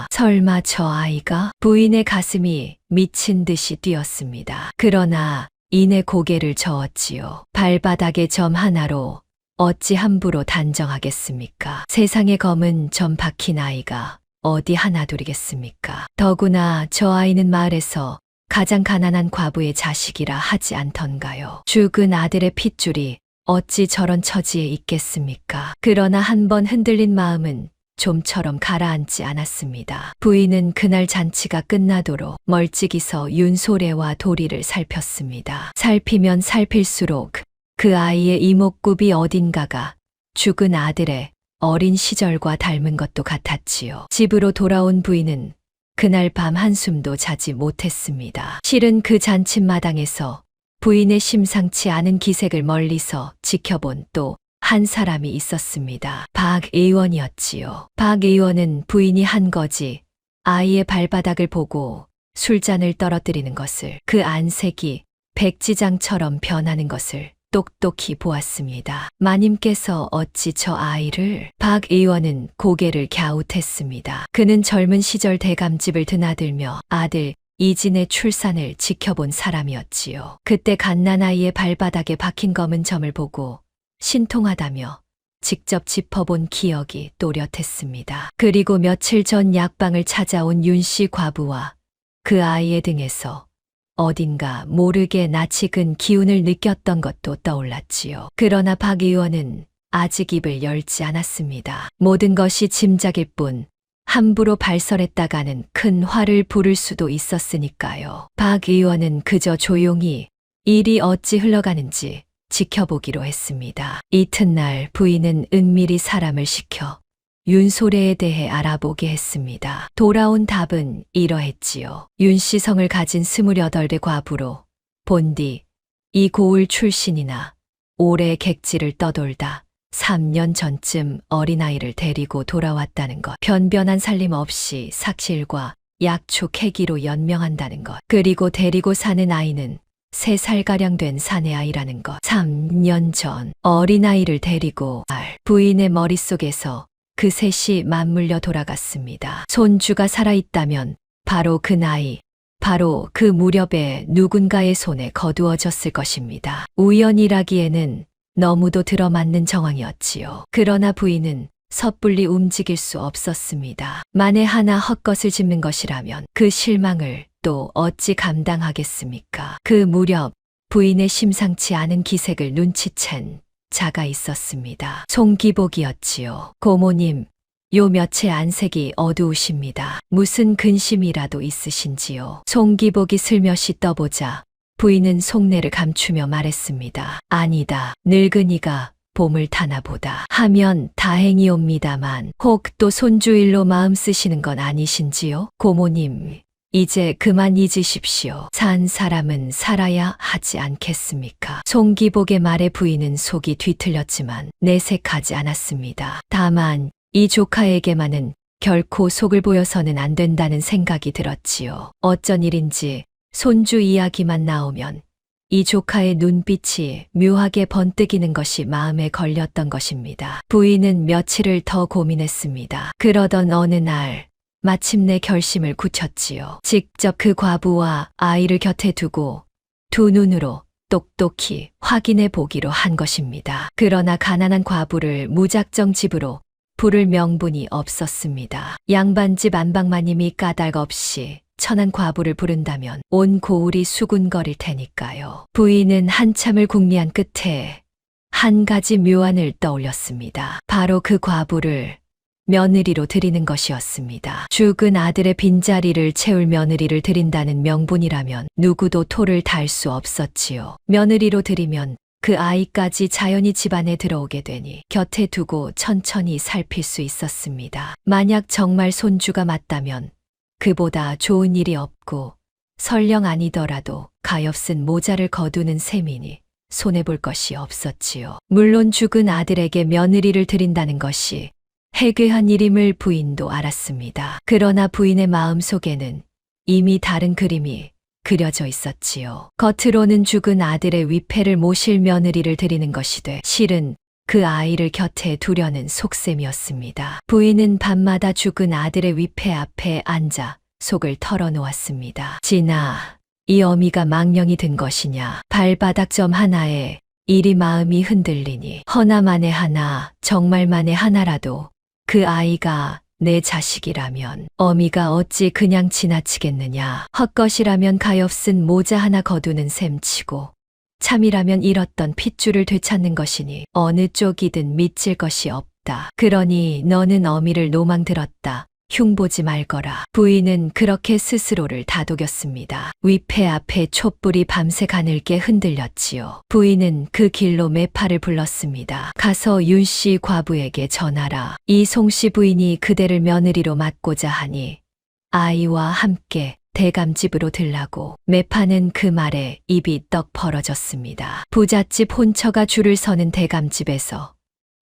설마 저 아이가? 부인의 가슴이 미친 듯이 뛰었습니다. 그러나 이내 고개를 저었지요. 발바닥에 점 하나로 어찌 함부로 단정하겠습니까? 세상에 검은 점 박힌 아이가 어디 하나둘이겠습니까? 더구나 저 아이는 마을에서 가장 가난한 과부의 자식이라 하지 않던가요? 죽은 아들의 핏줄이 어찌 저런 처지에 있겠습니까? 그러나 한번 흔들린 마음은 좀처럼 가라앉지 않았습니다. 부인은 그날 잔치가 끝나도록 멀찍이서 윤소래와 도리를 살폈습니다. 살피면 살필수록 그 아이의 이목구비 어딘가가 죽은 아들의 어린 시절과 닮은 것도 같았지요. 집으로 돌아온 부인은 그날 밤 한숨도 자지 못했습니다. 실은 그 잔칫마당에서 부인의 심상치 않은 기색을 멀리서 지켜본 또 한 사람이 있었습니다. 박 의원이었지요. 박 의원은 부인이 한 거지 아이의 발바닥을 보고 술잔을 떨어뜨리는 것을, 그 안색이 백지장처럼 변하는 것을 똑똑히 보았습니다. 마님께서 어찌 저 아이를? 박 의원은 고개를 갸웃했습니다. 그는 젊은 시절 대감집을 드나들며 아들 이진의 출산을 지켜본 사람이었지요. 그때 갓난아이의 발바닥에 박힌 검은 점을 보고 신통하다며 직접 짚어본 기억이 또렷했습니다. 그리고 며칠 전 약방을 찾아온 윤씨 과부와 그 아이의 등에서 어딘가 모르게 낯익은 기운을 느꼈던 것도 떠올랐지요. 그러나 박 의원은 아직 입을 열지 않았습니다. 모든 것이 짐작일 뿐 함부로 발설했다가는 큰 화를 부를 수도 있었으니까요. 박 의원은 그저 조용히 일이 어찌 흘러가는지 지켜보기로 했습니다. 이튿날 부인은 은밀히 사람을 시켜 윤소래에 대해 알아보게 했습니다. 돌아온 답은 이러했지요. 윤씨성을 가진 28의 과부로 본디 이 고을 출신이나 오래 객지를 떠돌다 3년 전쯤 어린아이를 데리고 돌아왔다는 것. 변변한 살림 없이 삭실과 약초 캐기로 연명한다는 것. 그리고 데리고 사는 아이는 3살가량 된 사내아이라는 것. 3년 전 어린아이를 데리고 부인의 머릿속에서 그 셋이 맞물려 돌아갔습니다. 손주가 살아있다면 바로 그 나이, 바로 그 무렵에 누군가의 손에 거두어졌을 것입니다. 우연이라기에는 너무도 들어맞는 정황이었지요. 그러나 부인은 섣불리 움직일 수 없었습니다. 만에 하나 헛것을 짚는 것이라면 그 실망을 또 어찌 감당하겠습니까? 그 무렵 부인의 심상치 않은 기색을 눈치챈 자가 있었습니다. 송기복이었지요. 고모님, 요 며칠 안색이 어두우십니다. 무슨 근심이라도 있으신지요? 송기복이 슬며시 떠보자 부인은 속내를 감추며 말했습니다. 아니다. 늙은이가 봄을 타나 보다 하면 다행이옵니다만 혹 또 손주일로 마음 쓰시는 건 아니신지요? 고모님, 이제 그만 잊으십시오. 산 사람은 살아야 하지 않겠습니까? 송기복의 말에 부인은 속이 뒤틀렸지만 내색하지 않았습니다. 다만 이 조카에게만은 결코 속을 보여서는 안 된다는 생각이 들었지요. 어쩐 일인지 손주 이야기만 나오면 이 조카의 눈빛이 묘하게 번뜩이는 것이 마음에 걸렸던 것입니다. 부인은 며칠을 더 고민했습니다. 그러던 어느 날 마침내 결심을 굳혔지요. 직접 그 과부와 아이를 곁에 두고 두 눈으로 똑똑히 확인해 보기로 한 것입니다. 그러나 가난한 과부를 무작정 집으로 부를 명분이 없었습니다. 양반집 안방마님이 까닭 없이 천한 과부를 부른다면 온 고을이 수군거릴 테니까요. 부인은 한참을 궁리한 끝에 한 가지 묘안을 떠올렸습니다. 바로 그 과부를 며느리로 드리는 것이었습니다. 죽은 아들의 빈자리를 채울 며느리를 드린다는 명분이라면 누구도 토를 달 수 없었지요. 며느리로 드리면 그 아이까지 자연히 집안에 들어오게 되니 곁에 두고 천천히 살필 수 있었습니다. 만약 정말 손주가 맞다면 그보다 좋은 일이 없고 설령 아니더라도 가엾은 모자를 거두는 셈이니 손해볼 것이 없었지요. 물론 죽은 아들에게 며느리를 드린다는 것이 해괴한 일임을 부인도 알았습니다. 그러나 부인의 마음속에는 이미 다른 그림이 그려져 있었지요. 겉으로는 죽은 아들의 위패를 모실 며느리를 드리는 것이 돼 실은 그 아이를 곁에 두려는 속셈이었습니다. 부인은 밤마다 죽은 아들의 위패 앞에 앉아 속을 털어놓았습니다. 진아, 이 어미가 망령이 든 것이냐. 발바닥 점 하나에 이리 마음이 흔들리니 허나 만에 하나, 정말 만에 하나라도 그 아이가 내 자식이라면 어미가 어찌 그냥 지나치겠느냐. 헛것이라면 가엾은 모자 하나 거두는 셈치고 참이라면 잃었던 핏줄을 되찾는 것이니 어느 쪽이든 믿질 것이 없다. 그러니 너는 어미를 노망 들었다. 흉보지 말거라. 부인은 그렇게 스스로를 다독였습니다. 위패 앞에 촛불이 밤새 가늘게 흔들렸지요. 부인은 그 길로 매파를 불렀습니다. 가서 윤씨 과부에게 전하라. 이 송씨 부인이 그대를 며느리로 맡고자 하니 아이와 함께 대감집으로 들라고. 매파는 그 말에 입이 떡 벌어졌습니다. 부잣집 혼처가 줄을 서는 대감집에서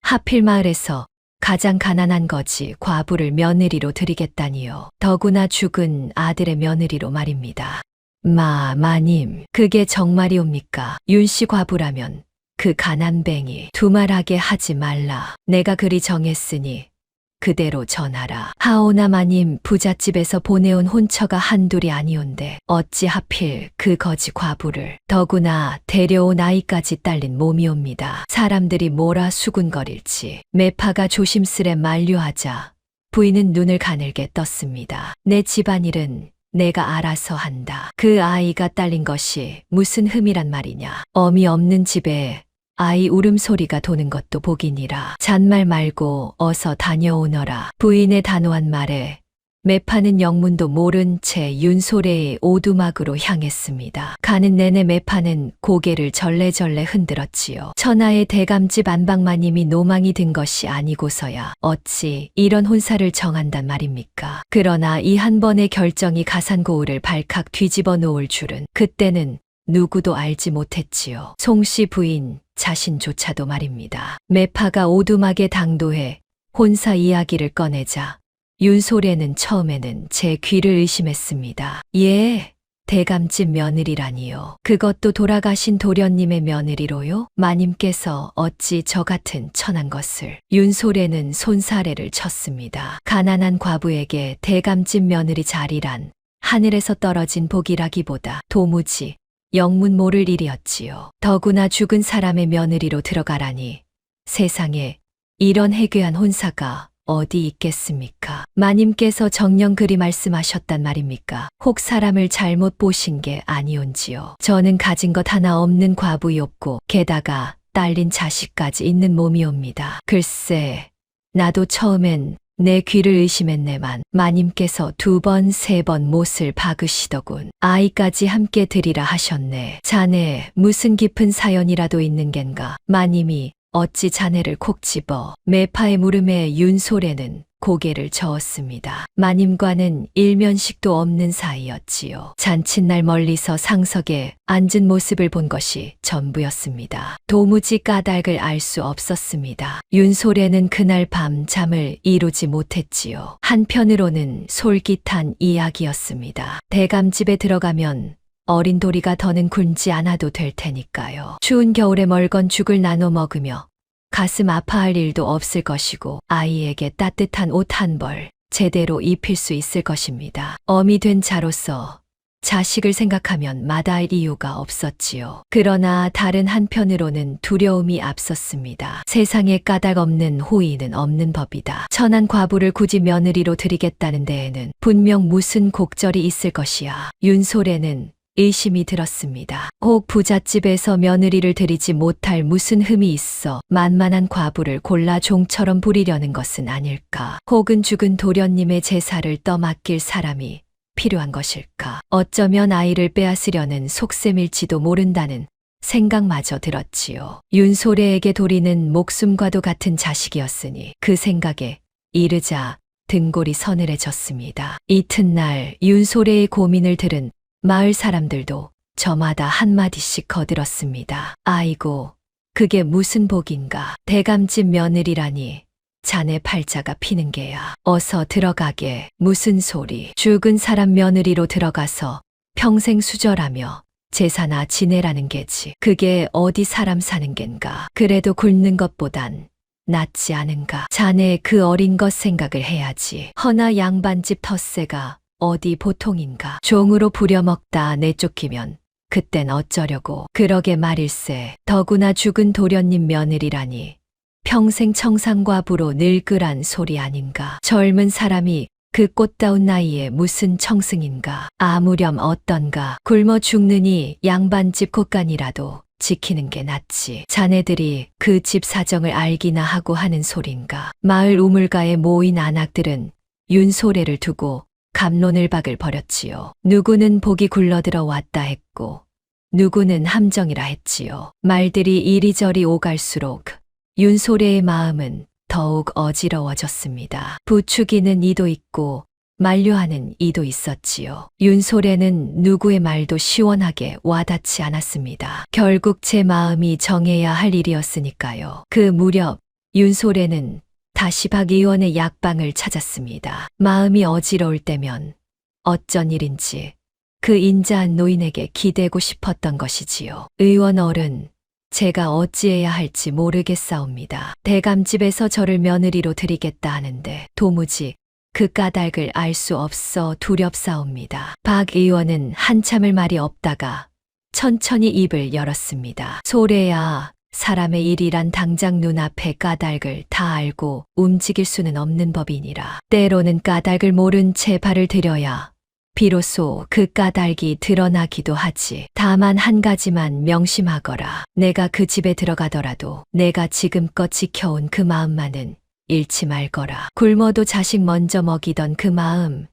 하필 마을에서 가장 가난한 거지 과부를 며느리로 드리겠다니요. 더구나 죽은 아들의 며느리로 말입니다. 마님, 그게 정말이옵니까? 윤씨 과부라면 그 가난뱅이 두말하게 하지 말라. 내가 그리 정했으니 그대로 전하라. 하오나 마님, 부잣집에서 보내온 혼처가 한둘이 아니온데 어찌 하필 그 거지 과부를. 더구나 데려온 아이까지 딸린 몸이옵니다. 사람들이 뭐라 수군거릴지. 매파가 조심스레 만류하자 부인은 눈을 가늘게 떴습니다. 내 집안일은 내가 알아서 한다. 그 아이가 딸린 것이 무슨 흠이란 말이냐. 어미 없는 집에 아이 울음소리가 도는 것도 복이니라. 잔말 말고 어서 다녀오너라. 부인의 단호한 말에 매파는 영문도 모른 채 윤소래의 오두막으로 향했습니다. 가는 내내 매파는 고개를 절레절레 흔들었지요. 천하의 대감집 안방마님이 노망이 든 것이 아니고서야 어찌 이런 혼사를 정한단 말입니까? 그러나 이 한 번의 결정이 가산고을을 발칵 뒤집어 놓을 줄은 그때는 누구도 알지 못했지요. 송씨 부인 자신조차도 말입니다. 매파가 오두막에 당도해 혼사 이야기를 꺼내자 윤소래는 처음에는 제 귀를 의심했습니다. 예, 대감집 며느리라니요. 그것도 돌아가신 도련님의 며느리로요? 마님께서 어찌 저 같은 천한 것을. 윤소래는 손사래를 쳤습니다. 가난한 과부에게 대감집 며느리 자리란 하늘에서 떨어진 복이라기보다 도무지 영문 모를 일이었지요. 더구나 죽은 사람의 며느리로 들어가라니 세상에 이런 해괴한 혼사가 어디 있겠습니까? 마님께서 정녕 그리 말씀하셨단 말입니까? 혹 사람을 잘못 보신 게 아니온지요. 저는 가진 것 하나 없는 과부이옵고 게다가 딸린 자식까지 있는 몸이옵니다. 글쎄, 나도 처음엔 내 귀를 의심했네만 마님께서 2번, 3번 못을 박으시더군. 아이까지 함께 드리라 하셨네. 자네 무슨 깊은 사연이라도 있는 겐가? 마님이 어찌 자네를 콕 집어 매파의 물음에 윤소래는 고개를 저었습니다. 마님과는 일면식도 없는 사이였지요. 잔칫날 멀리서 상석에 앉은 모습을 본 것이 전부였습니다. 도무지 까닭을 알 수 없었습니다. 윤소래는 그날 밤 잠을 이루지 못했지요. 한편으로는 솔깃한 이야기였습니다. 대감집에 들어가면 어린 도리가 더는 굶지 않아도 될 테니까요. 추운 겨울에 멀건 죽을 나눠 먹으며 가슴 아파할 일도 없을 것이고 아이에게 따뜻한 옷 한 벌 제대로 입힐 수 있을 것입니다. 어미 된 자로서 자식을 생각하면 마다할 이유가 없었지요. 그러나 다른 한편으로는 두려움이 앞섰습니다. 세상에 까닭 없는 호의는 없는 법이다. 천한 과부를 굳이 며느리로 들이겠다는 데에는 분명 무슨 곡절이 있을 것이야. 윤소래는 의심이 들었습니다. 혹 부잣집에서 며느리를 들이지 못할 무슨 흠이 있어 만만한 과부를 골라 종처럼 부리려는 것은 아닐까? 혹은 죽은 도련님의 제사를 떠맡길 사람이 필요한 것일까? 어쩌면 아이를 빼앗으려는 속셈일지도 모른다는 생각마저 들었지요. 윤소래에게 도리는 목숨과도 같은 자식이었으니 그 생각에 이르자 등골이 서늘해졌습니다. 이튿날 윤소래의 고민을 들은 마을 사람들도 저마다 한마디씩 거들었습니다. 아이고, 그게 무슨 복인가. 대감집 며느리라니 자네 팔자가 피는 게야. 어서 들어가게. 무슨 소리. 죽은 사람 며느리로 들어가서 평생 수절하며 제사나 지내라는 게지. 그게 어디 사람 사는 겐가. 그래도 굶는 것보단 낫지 않은가. 자네 그 어린 것 생각을 해야지. 허나 양반집 텃세가 어디 보통인가. 종으로 부려먹다 내쫓기면 그땐 어쩌려고. 그러게 말일세. 더구나 죽은 도련님 며느리라니 평생 청상과부로 늙으란 소리 아닌가. 젊은 사람이 그 꽃다운 나이에 무슨 청승인가. 아무렴 어떤가. 굶어 죽느니 양반집 곳간이라도 지키는 게 낫지. 자네들이 그 집 사정을 알기나 하고 하는 소린가. 마을 우물가에 모인 안악들은 윤소래를 두고 갑론을 박을 벌였지요. 누구는 복이 굴러들어 왔다 했고 누구는 함정이라 했지요. 말들이 이리저리 오갈수록 윤소래의 마음은 더욱 어지러워졌습니다. 부추기는 이도 있고 만류하는 이도 있었지요. 윤소래는 누구의 말도 시원하게 와닿지 않았습니다. 결국 제 마음이 정해야 할 일이었으니까요. 그 무렵 윤소래는 다시 박 의원의 약방을 찾았습니다. 마음이 어지러울 때면 어쩐 일인지 그 인자한 노인에게 기대고 싶었던 것이지요. 의원 어른, 제가 어찌해야 할지 모르겠사옵니다. 대감집에서 저를 며느리로 드리겠다 하는데 도무지 그 까닭을 알 수 없어 두렵사옵니다. 박 의원은 한참을 말이 없다가 천천히 입을 열었습니다. 소래야, 사람의 일이란 당장 눈앞의 까닭을 다 알고 움직일 수는 없는 법이니라. 때로는 까닭을 모른 채 발을 들여야 비로소 그 까닭이 드러나기도 하지. 다만 한 가지만 명심하거라. 내가 그 집에 들어가더라도 내가 지금껏 지켜온 그 마음만은 잃지 말거라. 굶어도 자식 먼저 먹이던 그 마음,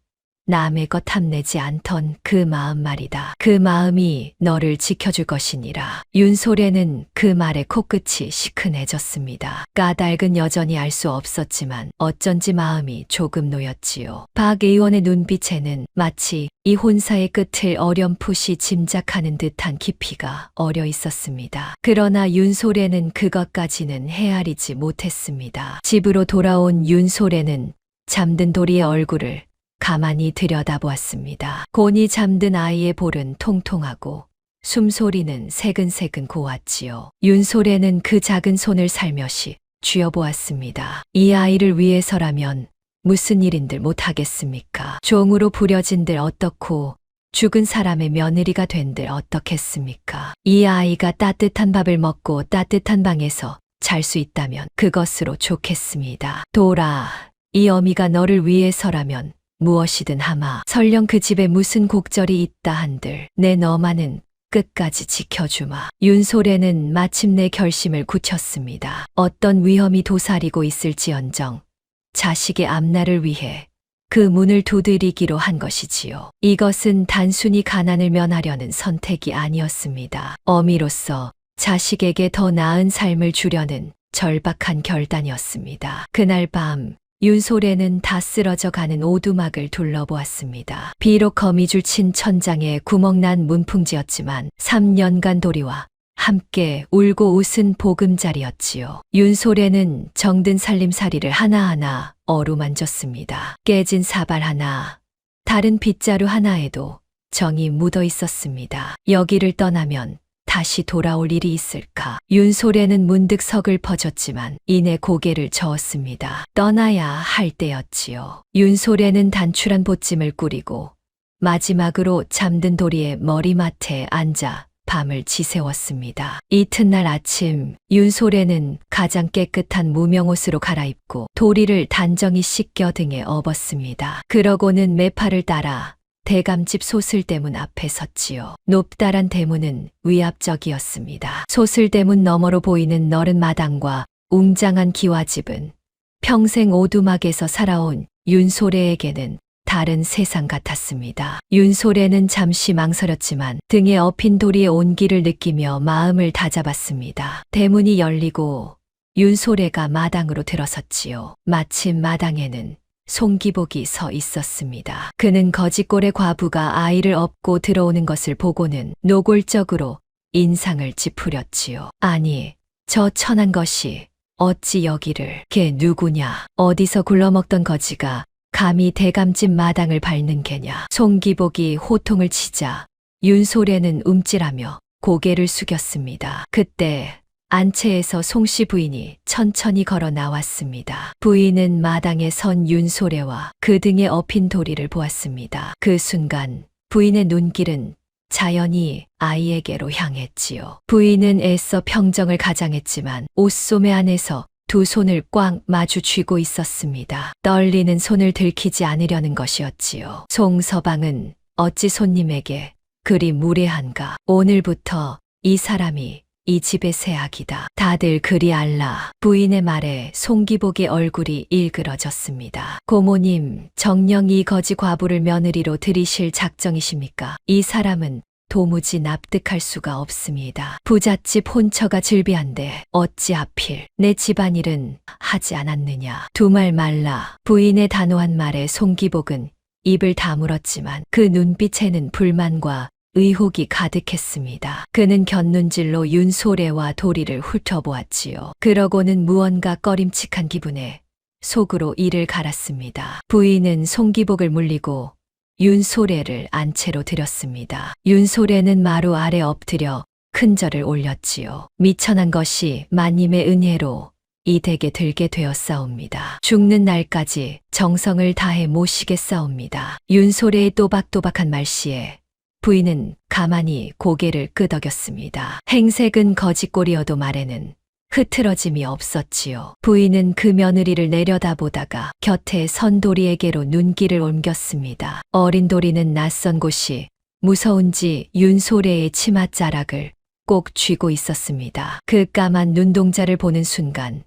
남의 것 탐내지 않던 그 마음 말이다. 그 마음이 너를 지켜줄 것이니라. 윤소래는 그 말에 코끝이 시큰해졌습니다. 까닭은 여전히 알 수 없었지만 어쩐지 마음이 조금 놓였지요. 박 의원의 눈빛에는 마치 이 혼사의 끝을 어렴풋이 짐작하는 듯한 깊이가 어려 있었습니다. 그러나 윤소래는 그것까지는 헤아리지 못했습니다. 집으로 돌아온 윤소래는 잠든 도리의 얼굴을 가만히 들여다보았습니다. 곤히 잠든 아이의 볼은 통통하고 숨소리는 새근새근 고왔지요. 윤소래는 그 작은 손을 살며시 쥐어보았습니다. 이 아이를 위해서라면 무슨 일인들 못하겠습니까? 종으로 부려진들 어떻고 죽은 사람의 며느리가 된들 어떻겠습니까? 이 아이가 따뜻한 밥을 먹고 따뜻한 방에서 잘 수 있다면 그것으로 좋겠습니다. 돌아, 이 어미가 너를 위해서라면 무엇이든 하마. 설령 그 집에 무슨 곡절이 있다 한들 내 너만은 끝까지 지켜주마. 윤소래는 마침내 결심을 굳혔습니다. 어떤 위험이 도사리고 있을지언정 자식의 앞날을 위해 그 문을 두드리기로 한 것이지요. 이것은 단순히 가난을 면하려는 선택이 아니었습니다. 어미로서 자식에게 더 나은 삶을 주려는 절박한 결단이었습니다. 그날 밤 윤소래는 다 쓰러져 가는 오두막을 둘러보았습니다. 비록 거미줄 친 천장에 구멍난 문풍지였지만 3년간 도리와 함께 울고 웃은 보금자리였지요. 윤소래는 정든 살림살이를 하나하나 어루만졌습니다. 깨진 사발 하나, 다른 빗자루 하나에도 정이 묻어 있었습니다. 여기를 떠나면 다시 돌아올 일이 있을까? 윤소래는 문득 서글퍼졌지만 이내 고개를 저었습니다. 떠나야 할 때였지요. 윤소래는 단출한 보찜을 꾸리고 마지막으로 잠든 도리의 머리맡에 앉아 밤을 지새웠습니다. 이튿날 아침 윤소래는 가장 깨끗한 무명옷으로 갈아입고 도리를 단정히 씻겨 등에 업었습니다. 그러고는 매파를 따라 대감집 소슬대문 앞에 섰지요. 높다란 대문은 위압적이었습니다. 소슬대문 너머로 보이는 너른 마당과 웅장한 기와집은 평생 오두막에서 살아온 윤소래에게는 다른 세상 같았습니다. 윤소래는 잠시 망설였지만 등에 업힌 도리의 온기를 느끼며 마음을 다잡았습니다. 대문이 열리고 윤소래가 마당으로 들어섰지요. 마침 마당에는 송기복이 서 있었습니다. 그는 거짓골의 과부가 아이를 업고 들어오는 것을 보고는 노골적으로 인상을 찌푸렸지요. 아니, 저 천한 것이 어찌 여기를? 걔 누구냐? 어디서 굴러먹던 거지가 감히 대감집 마당을 밟는 개냐? 송기복이 호통을 치자 윤소래는 움찔하며 고개를 숙였습니다. 그때 안채에서 송씨 부인이 천천히 걸어 나왔습니다. 부인은 마당에 선 윤소래와 그 등에 업힌 도리를 보았습니다. 그 순간 부인의 눈길은 자연히 아이에게로 향했지요. 부인은 애써 평정을 가장했지만 옷소매 안에서 두 손을 꽉 마주 쥐고 있었습니다. 떨리는 손을 들키지 않으려는 것이었지요. 송서방은 어찌 손님에게 그리 무례한가? 오늘부터 이 사람이 이 집의 새아기다. 다들 그리 알라. 부인의 말에 송기복의 얼굴이 일그러졌습니다. 고모님, 정녕 이 거지 과부를 며느리로 들이실 작정이십니까? 이 사람은 도무지 납득할 수가 없습니다. 부잣집 혼처가 즐비한데 어찌 하필 내 집안일은 하지 않았느냐. 두 말 말라. 부인의 단호한 말에 송기복은 입을 다물었지만 그 눈빛에는 불만과 의혹이 가득했습니다. 그는 곁눈질로 윤소래와 도리를 훑어보았지요. 그러고는 무언가 꺼림칙한 기분에 속으로 이를 갈았습니다. 부인은 송기복을 물리고 윤소래를 안채로 들였습니다. 윤소래는 마루 아래 엎드려 큰절을 올렸지요. 미천한 것이 마님의 은혜로 이 댁에 들게 되었사옵니다. 죽는 날까지 정성을 다해 모시겠사옵니다. 윤소래의 또박또박한 말씨에 부인은 가만히 고개를 끄덕였습니다. 행색은 거짓골이어도 말에는 흐트러짐이 없었지요. 부인은 그 며느리를 내려다보다가 곁에 선 도리에게로 눈길을 옮겼습니다. 어린 도리는 낯선 곳이 무서운지 윤소래의 치맛자락을 꼭 쥐고 있었습니다. 그 까만 눈동자를 보는 순간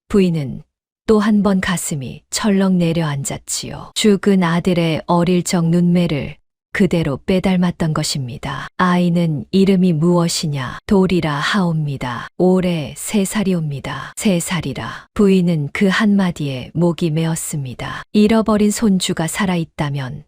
부인은 또 한 번 가슴이 철렁 내려앉았지요. 죽은 아들의 어릴 적 눈매를 그대로 빼닮았던 것입니다. 아이는 이름이 무엇이냐? 도리라 하옵니다. 올해 3살이옵니다. 3살이라. 부인은 그 한마디에 목이 메었습니다. 잃어버린 손주가 살아있다면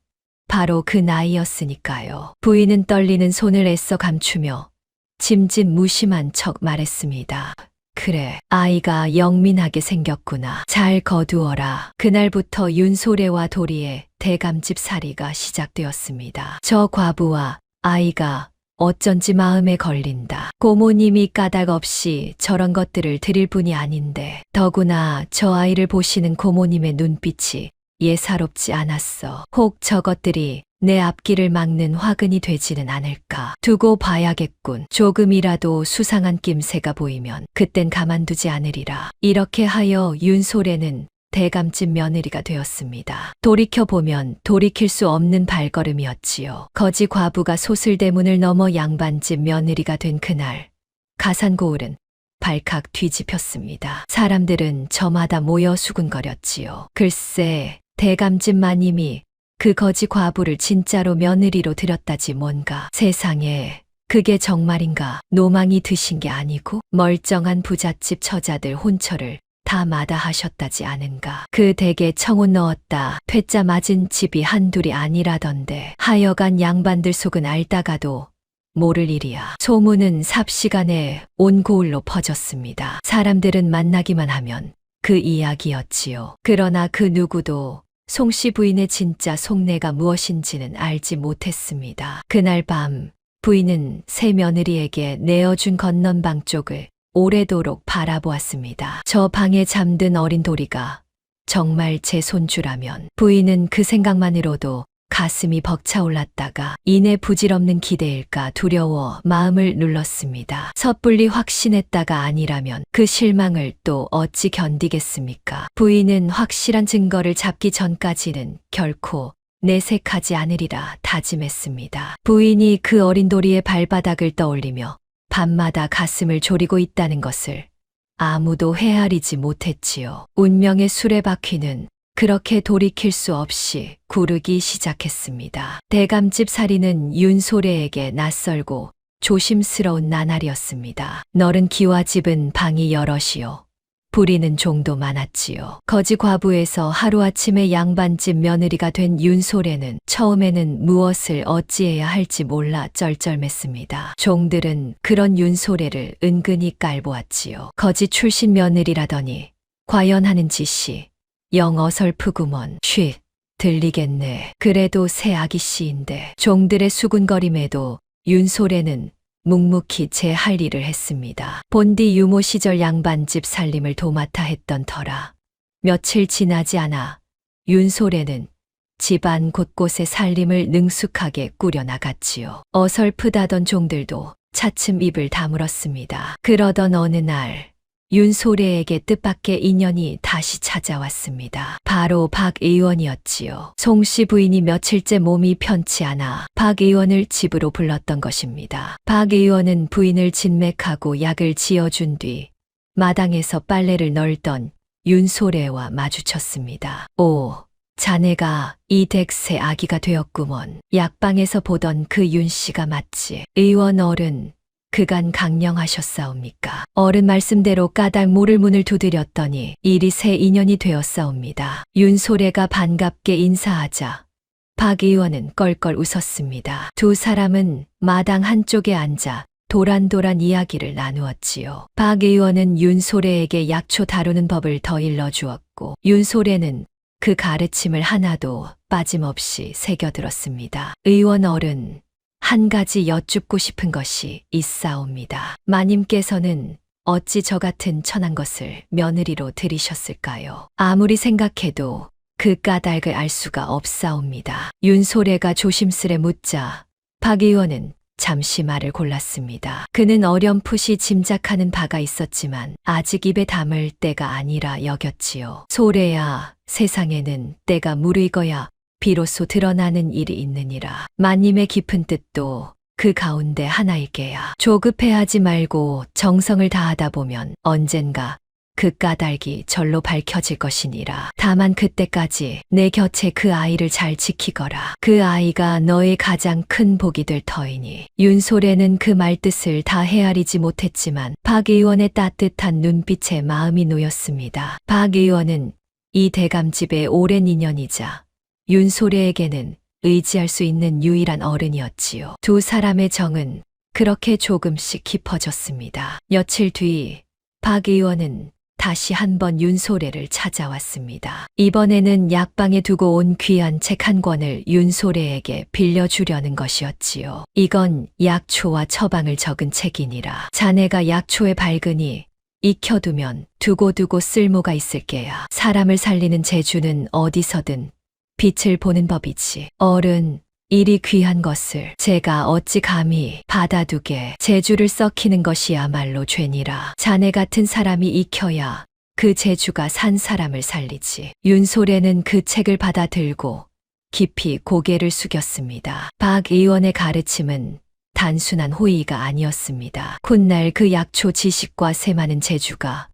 바로 그 나이였으니까요. 부인은 떨리는 손을 애써 감추며 짐짓 무심한 척 말했습니다. 그래, 아이가 영민하게 생겼구나. 잘 거두어라. 그날부터 윤소래와 도리의 대감집 살이가 시작되었습니다. 저 과부와 아이가 어쩐지 마음에 걸린다. 고모님이 까닭 없이 저런 것들을 드릴 분이 아닌데 더구나 저 아이를 보시는 고모님의 눈빛이 예사롭지 않았어. 혹 저것들이 내 앞길을 막는 화근이 되지는 않을까. 두고 봐야겠군. 조금이라도 수상한 낌새가 보이면 그땐 가만두지 않으리라. 이렇게 하여 윤소래는 대감집 며느리가 되었습니다. 돌이켜보면 돌이킬 수 없는 발걸음이었지요. 거지 과부가 소슬대문을 넘어 양반집 며느리가 된 그날, 가산고을은 발칵 뒤집혔습니다. 사람들은 저마다 모여 수군거렸지요. 글쎄, 대감집 마님이 그 거지 과부를 진짜로 며느리로 들였다지 뭔가. 세상에, 그게 정말인가? 노망이 드신 게 아니고 멀쩡한 부잣집 처자들 혼처를 다 마다하셨다지 않은가. 그 댁에 청혼 넣었다 퇴짜 맞은 집이 한둘이 아니라던데. 하여간 양반들 속은 알다가도 모를 일이야. 소문은 삽시간에 온 고을로 퍼졌습니다. 사람들은 만나기만 하면 그 이야기였지요. 그러나 그 누구도 송씨 부인의 진짜 속내가 무엇인지는 알지 못했습니다. 그날 밤 부인은 새 며느리에게 내어준 건넌방 쪽을 오래도록 바라보았습니다. 저 방에 잠든 어린 도리가 정말 제 손주라면. 부인은 그 생각만으로도 가슴이 벅차올랐다가 이내 부질없는 기대일까 두려워 마음을 눌렀습니다. 섣불리 확신했다가 아니라면 그 실망을 또 어찌 견디겠습니까? 부인은 확실한 증거를 잡기 전까지는 결코 내색하지 않으리라 다짐했습니다. 부인이 그 어린 도리의 발바닥을 떠올리며 밤마다 가슴을 졸이고 있다는 것을 아무도 헤아리지 못했지요. 운명의 수레바퀴는 그렇게 돌이킬 수 없이 구르기 시작했습니다. 대감집 살이는 윤소래에게 낯설고 조심스러운 나날이었습니다. 너른 기와집은 방이 여럿이요. 부리는 종도 많았지요. 거지 과부에서 하루아침에 양반집 며느리가 된 윤소래는 처음에는 무엇을 어찌해야 할지 몰라 쩔쩔맸습니다. 종들은 그런 윤소래를 은근히 깔보았지요. 거지 출신 며느리라더니 과연 하는 짓이 영 어설프구먼. 쉿, 들리겠네. 그래도 새 아기씨인데. 종들의 수군거림에도 윤소래는 묵묵히 제 할 일을 했습니다. 본디 유모 시절 양반집 살림을 도맡아 했던 터라 며칠 지나지 않아 윤소래는 집안 곳곳의 살림을 능숙하게 꾸려나갔지요. 어설프다던 종들도 차츰 입을 다물었습니다. 그러던 어느 날 윤소래에게 뜻밖의 인연이 다시 찾아왔습니다. 바로 박 의원이었지요. 송씨 부인이 며칠째 몸이 편치 않아 박 의원을 집으로 불렀던 것입니다. 박 의원은 부인을 진맥하고 약을 지어준 뒤 마당에서 빨래를 널던 윤소래와 마주쳤습니다. 오, 자네가 이 댁 새 아기가 되었구먼. 약방에서 보던 그 윤씨가 맞지? 의원 어른, 그간 강령하셨사옵니까? 어른 말씀대로 까닭 모를 문을 두드렸더니 일이 새 인연이 되었사옵니다. 윤소래가 반갑게 인사하자 박 의원은 껄껄 웃었습니다. 두 사람은 마당 한쪽에 앉아 도란도란 이야기를 나누었지요. 박 의원은 윤소래에게 약초 다루는 법을 더 일러주었고 윤소래는 그 가르침을 하나도 빠짐없이 새겨들었습니다. 의원 어른, 한 가지 여쭙고 싶은 것이 있사옵니다. 마님께서는 어찌 저 같은 천한 것을 며느리로 들이셨을까요? 아무리 생각해도 그 까닭을 알 수가 없사옵니다. 윤소래가 조심스레 묻자 박 의원은 잠시 말을 골랐습니다. 그는 어렴풋이 짐작하는 바가 있었지만 아직 입에 담을 때가 아니라 여겼지요. 소래야, 세상에는 때가 무르익어야 비로소 드러나는 일이 있느니라. 마님의 깊은 뜻도 그 가운데 하나일게야. 조급해하지 말고 정성을 다하다 보면 언젠가 그 까닭이 절로 밝혀질 것이니라. 다만 그때까지 내 곁에 그 아이를 잘 지키거라. 그 아이가 너의 가장 큰 복이 될 터이니. 윤소래는 그 말뜻을 다 헤아리지 못했지만 박 의원의 따뜻한 눈빛에 마음이 놓였습니다. 박 의원은 이 대감집의 오랜 인연이자 윤소래에게는 의지할 수 있는 유일한 어른이었지요. 두 사람의 정은 그렇게 조금씩 깊어졌습니다. 며칠 뒤 박 의원은 다시 한번 윤소래를 찾아왔습니다. 이번에는 약방에 두고 온 귀한 책 한 권을 윤소래에게 빌려주려는 것이었지요. 이건 약초와 처방을 적은 책이니라. 자네가 약초에 밝으니 익혀두면 두고두고 쓸모가 있을 게야. 사람을 살리는 재주는 어디서든 빛을 보는 법이지. 어른, 이리 귀한 것을 제가 어찌 감히 받아두게. 재주를 썩히는 것이야말로 죄니라. 자네 같은 사람이 익혀야 그 재주가 산 사람을 살리지. 윤소래는 그 책을 받아 들고 깊이 고개를 숙였습니다. 박 의원의 가르침은 단순한 호의가 아니었습니다. 훗날 그 약초 지식과 새많은 재주가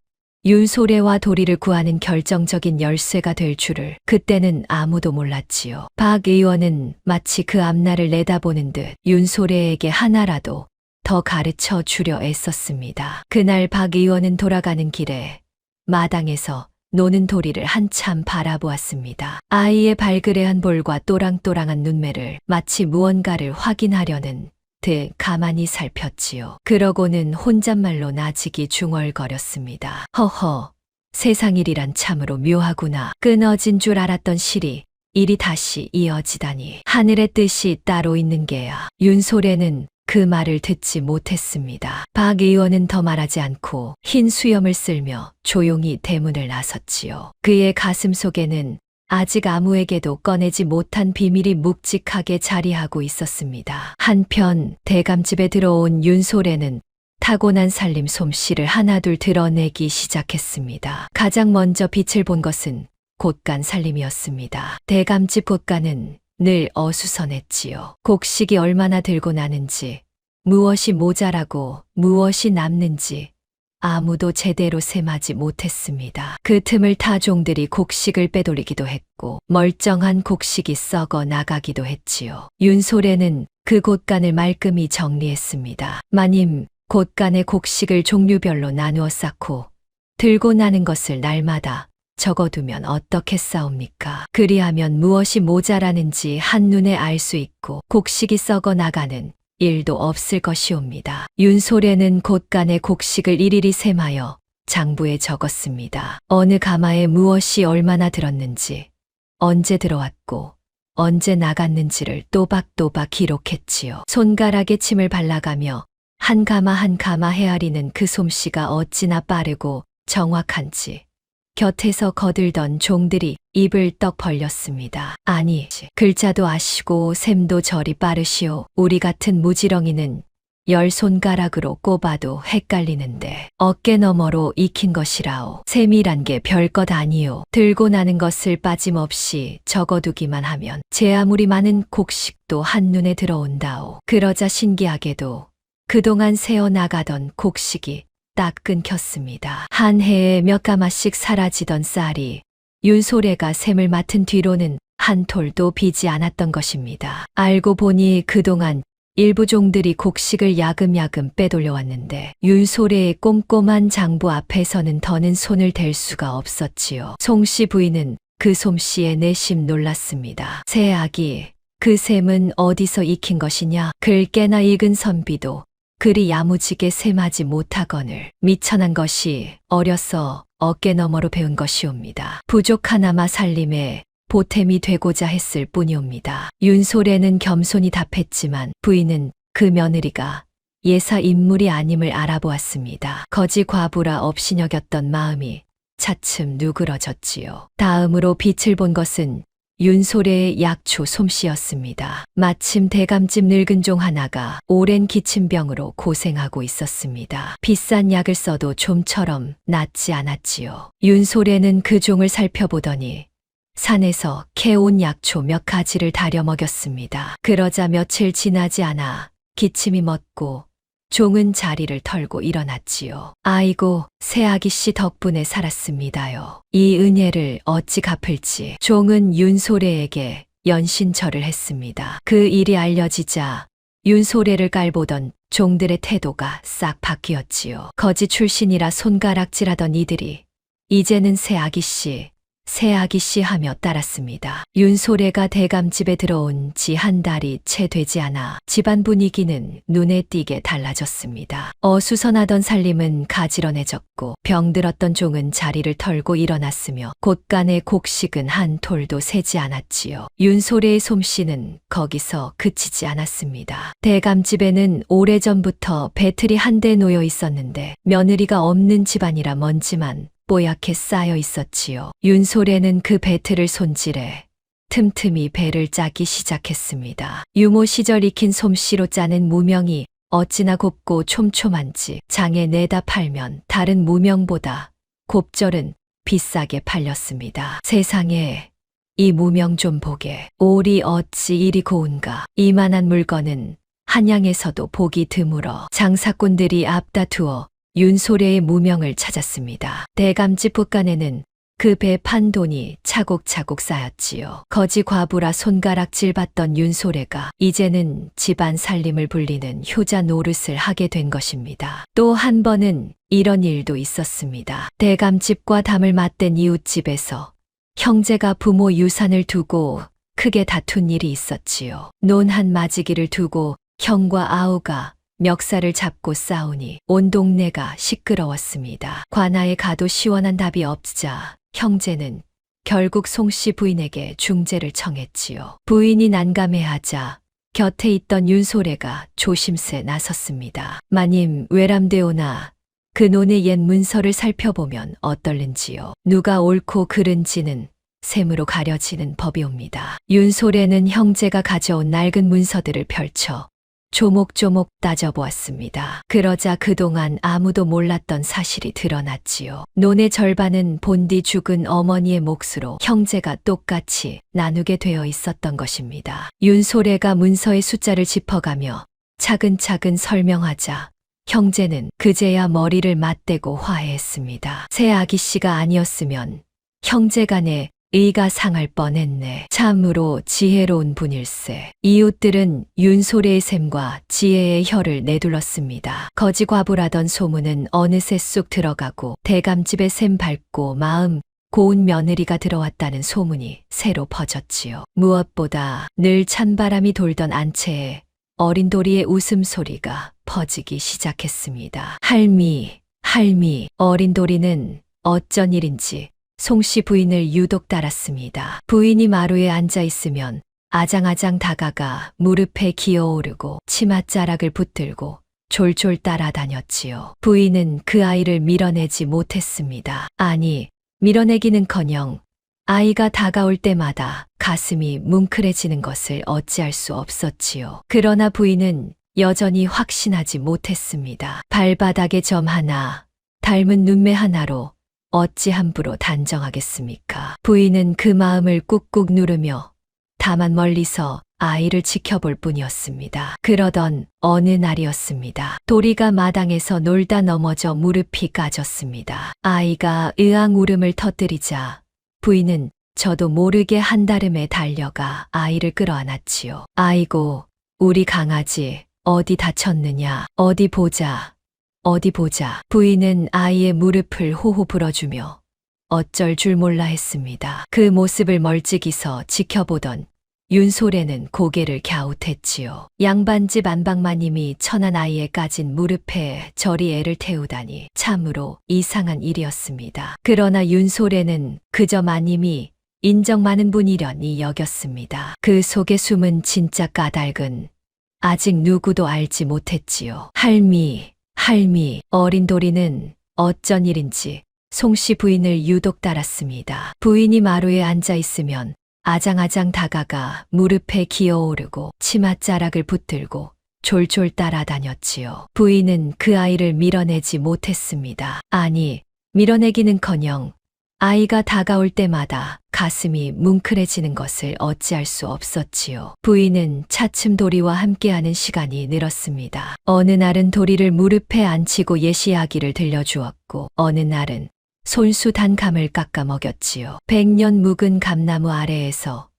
윤소래와 도리를 구하는 결정적인 열쇠가 될 줄을 그때는 아무도 몰랐지요. 박 의원은 마치 그 앞날을 내다보는 듯 윤소래에게 하나라도 더 가르쳐 주려 애썼습니다. 그날 박 의원은 돌아가는 길에 마당에서 노는 도리를 한참 바라보았습니다. 아이의 발그레한 볼과 또랑또랑한 눈매를 마치 무언가를 확인하려는 듯 가만히 살폈지요. 그러고는 혼잣말로 나직이 중얼거렸습니다. 허허, 세상 일이란 참으로 묘하구나. 끊어진 줄 알았던 실이 일이 다시 이어지다니. 하늘의 뜻이 따로 있는 게야. 윤소래는 그 말을 듣지 못했습니다. 박 의원은 더 말하지 않고 흰 수염을 쓸며 조용히 대문을 나섰지요. 그의 가슴 속에는 아직 아무에게도 꺼내지 못한 비밀이 묵직하게 자리하고 있었습니다. 한편 대감집에 들어온 윤소래는 타고난 살림 솜씨를 하나둘 드러내기 시작했습니다. 가장 먼저 빛을 본 것은 곶간 살림이었습니다. 대감집 곶간은 늘 어수선했지요. 곡식이 얼마나 들고 나는지, 무엇이 모자라고 무엇이 남는지 아무도 제대로 셈하지 못했습니다. 그 틈을 타 종들이 곡식을 빼돌리기도 했고 멀쩡한 곡식이 썩어 나가기도 했지요. 윤소래는 그 곶간을 말끔히 정리했습니다. 마님, 곶간의 곡식을 종류별로 나누어 쌓고 들고 나는 것을 날마다 적어두면 어떻겠사옵니까? 그리하면 무엇이 모자라는지 한눈에 알 수 있고 곡식이 썩어 나가는 일도 없을 것이옵니다. 윤소래는 곶간의 곡식을 일일이 셈하여 장부에 적었습니다. 어느 가마에 무엇이 얼마나 들었는지, 언제 들어왔고 언제 나갔는지를 또박또박 기록했지요. 손가락에 침을 발라가며 한 가마 한 가마 헤아리는 그 솜씨가 어찌나 빠르고 정확한지 곁에서 거들던 종들이 입을 떡 벌렸습니다. 아니, 글자도 아시고 셈도 저리 빠르시오. 우리 같은 무지렁이는 10손가락으로 꼽아도 헷갈리는데 어깨 너머로 익힌 것이라오. 셈이란 게 별것 아니오. 들고 나는 것을 빠짐없이 적어두기만 하면 제 아무리 많은 곡식도 한눈에 들어온다오. 그러자 신기하게도 그동안 새어나가던 곡식이 딱 끊겼습니다. 한 해에 몇 가마씩 사라지던 쌀이 윤소래가 셈을 맡은 뒤로는 한 톨도 비지 않았던 것입니다. 알고 보니 그동안 일부 종들이 곡식을 야금야금 빼돌려왔는데 윤소래의 꼼꼼한 장부 앞에서는 더는 손을 댈 수가 없었지요. 송씨 부인은 그 솜씨에 내심 놀랐습니다. 새아기, 그 셈은 어디서 익힌 것이냐? 글 꽤나 익은 선비도 그리 야무지게 셈하지 못하거늘 미천한 것이 어려서 어깨 너머로 배운 것이옵니다. 부족 하나마 살림에 보탬이 되고자 했을 뿐이옵니다. 윤소래는 겸손히 답했지만 부인은 그 며느리가 예사 인물이 아님을 알아보았습니다. 거지 과부라 없이 여겼던 마음이 차츰 누그러졌지요. 다음으로 빛을 본 것은 윤소래의 약초 솜씨였습니다. 마침 대감집 늙은 종 하나가 오랜 기침병으로 고생하고 있었습니다. 비싼 약을 써도 좀처럼 낫지 않았지요. 윤소래는 그 종을 살펴보더니 산에서 캐온 약초 몇 가지를 다려 먹였습니다. 그러자 며칠 지나지 않아 기침이 멎고 종은 자리를 털고 일어났지요. 아이고, 새아기 씨 덕분에 살았습니다요. 이 은혜를 어찌 갚을지 종은 윤소래에게 연신절을 했습니다. 그 일이 알려지자 윤소래를 깔보던 종들의 태도가 싹 바뀌었지요. 거지 출신이라 손가락질하던 이들이 이제는 새아기 씨 하며 따랐습니다. 윤소래가 대감집에 들어온 지 한 달이 채 되지 않아 집안 분위기는 눈에 띄게 달라졌습니다. 어수선하던 살림은 가지런해졌고 병들었던 종은 자리를 털고 일어났으며 곶간의 곡식은 한 톨도 세지 않았지요. 윤소래의 솜씨는 거기서 그치지 않았습니다. 대감집에는 오래전부터 배틀이 한대 놓여 있었는데 며느리가 없는 집안이라 먼지만 뽀얗게 쌓여 있었지요. 윤소래는 그 배틀을 손질해 틈틈이 배를 짜기 시작했습니다. 유모 시절 익힌 솜씨로 짜는 무명이 어찌나 곱고 촘촘한지 장에 내다 팔면 다른 무명보다 곱절은 비싸게 팔렸습니다. 세상에, 이 무명 좀 보게. 올이 어찌 이리 고운가. 이만한 물건은 한양에서도 보기 드물어 장사꾼들이 앞다투어 윤소래의 무명을 찾았습니다. 대감집 북간에는 그 배 판 돈이 차곡차곡 쌓였지요. 거지 과부라 손가락질 받던 윤소래가 이제는 집안 살림을 불리는 효자 노릇을 하게 된 것입니다. 또 한 번은 이런 일도 있었습니다. 대감집과 담을 맞댄 이웃집에서 형제가 부모 유산을 두고 크게 다툰 일이 있었지요. 논한 마지기를 두고 형과 아우가 멱살을 잡고 싸우니 온 동네가 시끄러웠습니다. 관아에 가도 시원한 답이 없자 형제는 결국 송씨 부인에게 중재를 청했지요. 부인이 난감해하자 곁에 있던 윤소래가 조심스레 나섰습니다. 마님 외람되오나 그 논의 옛 문서를 살펴보면 어떨는지요. 누가 옳고 그른지는 셈으로 가려지는 법이옵니다. 윤소래는 형제가 가져온 낡은 문서들을 펼쳐 조목조목 따져보았습니다. 그러자 그동안 아무도 몰랐던 사실이 드러났지요. 논의 절반은 본디 죽은 어머니의 몫으로 형제가 똑같이 나누게 되어 있었던 것입니다. 윤소래가 문서의 숫자를 짚어가며 차근차근 설명하자 형제는 그제야 머리를 맞대고 화해했습니다. 새 아기씨가 아니었으면 형제간에 의가 상할 뻔했네. 참으로 지혜로운 분일세. 이웃들은 윤소래의 셈과 지혜의 혀를 내둘렀습니다. 거지 과부라던 소문은 어느새 쑥 들어가고 대감집에 셈 밟고 마음 고운 며느리가 들어왔다는 소문이 새로 퍼졌지요. 무엇보다 늘 찬바람이 돌던 안채에 어린 도리의 웃음소리가 퍼지기 시작했습니다. 할미, 할미. 어린 도리는 어쩐 일인지 송씨 부인을 유독 따랐습니다. 부인이 마루에 앉아 있으면 아장아장 다가가 무릎에 기어오르고 치맛자락을 붙들고 졸졸 따라다녔지요. 부인은 그 아이를 밀어내지 못했습니다. 아니, 밀어내기는커녕 아이가 다가올 때마다 가슴이 뭉클해지는 것을 어찌할 수 없었지요. 그러나 부인은 여전히 확신하지 못했습니다. 발바닥에 점 하나, 닮은 눈매 하나로 어찌 함부로 단정하겠습니까? 부인은 그 마음을 꾹꾹 누르며 다만 멀리서 아이를 지켜볼 뿐이었습니다. 그러던 어느 날이었습니다. 도리가 마당에서 놀다 넘어져 무릎이 까졌습니다. 아이가 으앙 울음을 터뜨리자 부인은 저도 모르게 한달음에 달려가 아이를 끌어안았지요. 아이고, 우리 강아지 어디 다쳤느냐? 어디 보자. 어디 보자. 부인은 아이의 무릎을 호호 불어주며 어쩔 줄 몰라 했습니다. 그 모습을 멀찍이서 지켜보던 윤소래는 고개를 갸웃했지요. 양반집 안방마님이 천한 아이에 까진 무릎에 저리 애를 태우다니 참으로 이상한 일이었습니다. 그러나 윤소래는 그저 마님이 인정 많은 분이려니 여겼습니다. 그 속에 숨은 진짜 까닭은 아직 누구도 알지 못했지요. 할미, 할미. 어린 도리는 어쩐 일인지 송씨 부인을 유독 따랐습니다. 부인이 마루에 앉아 있으면 아장아장 다가가 무릎에 기어오르고 치맛자락을 붙들고 졸졸 따라다녔지요. 부인은 그 아이를 밀어내지 못했습니다. 아니, 밀어내기는커녕 아이가 다가올 때마다 가슴이 뭉클해지는 것을 어찌할 수 없었지요. 부인은 차츰 도리와 함께하는 시간이 늘었습니다. 어느 날은 도리를 무릎에 앉히고 예시하기를 들려주었고 어느 날은 손수 단 감을 깎아 먹였지요. 100년 묵은 감나무 아래에서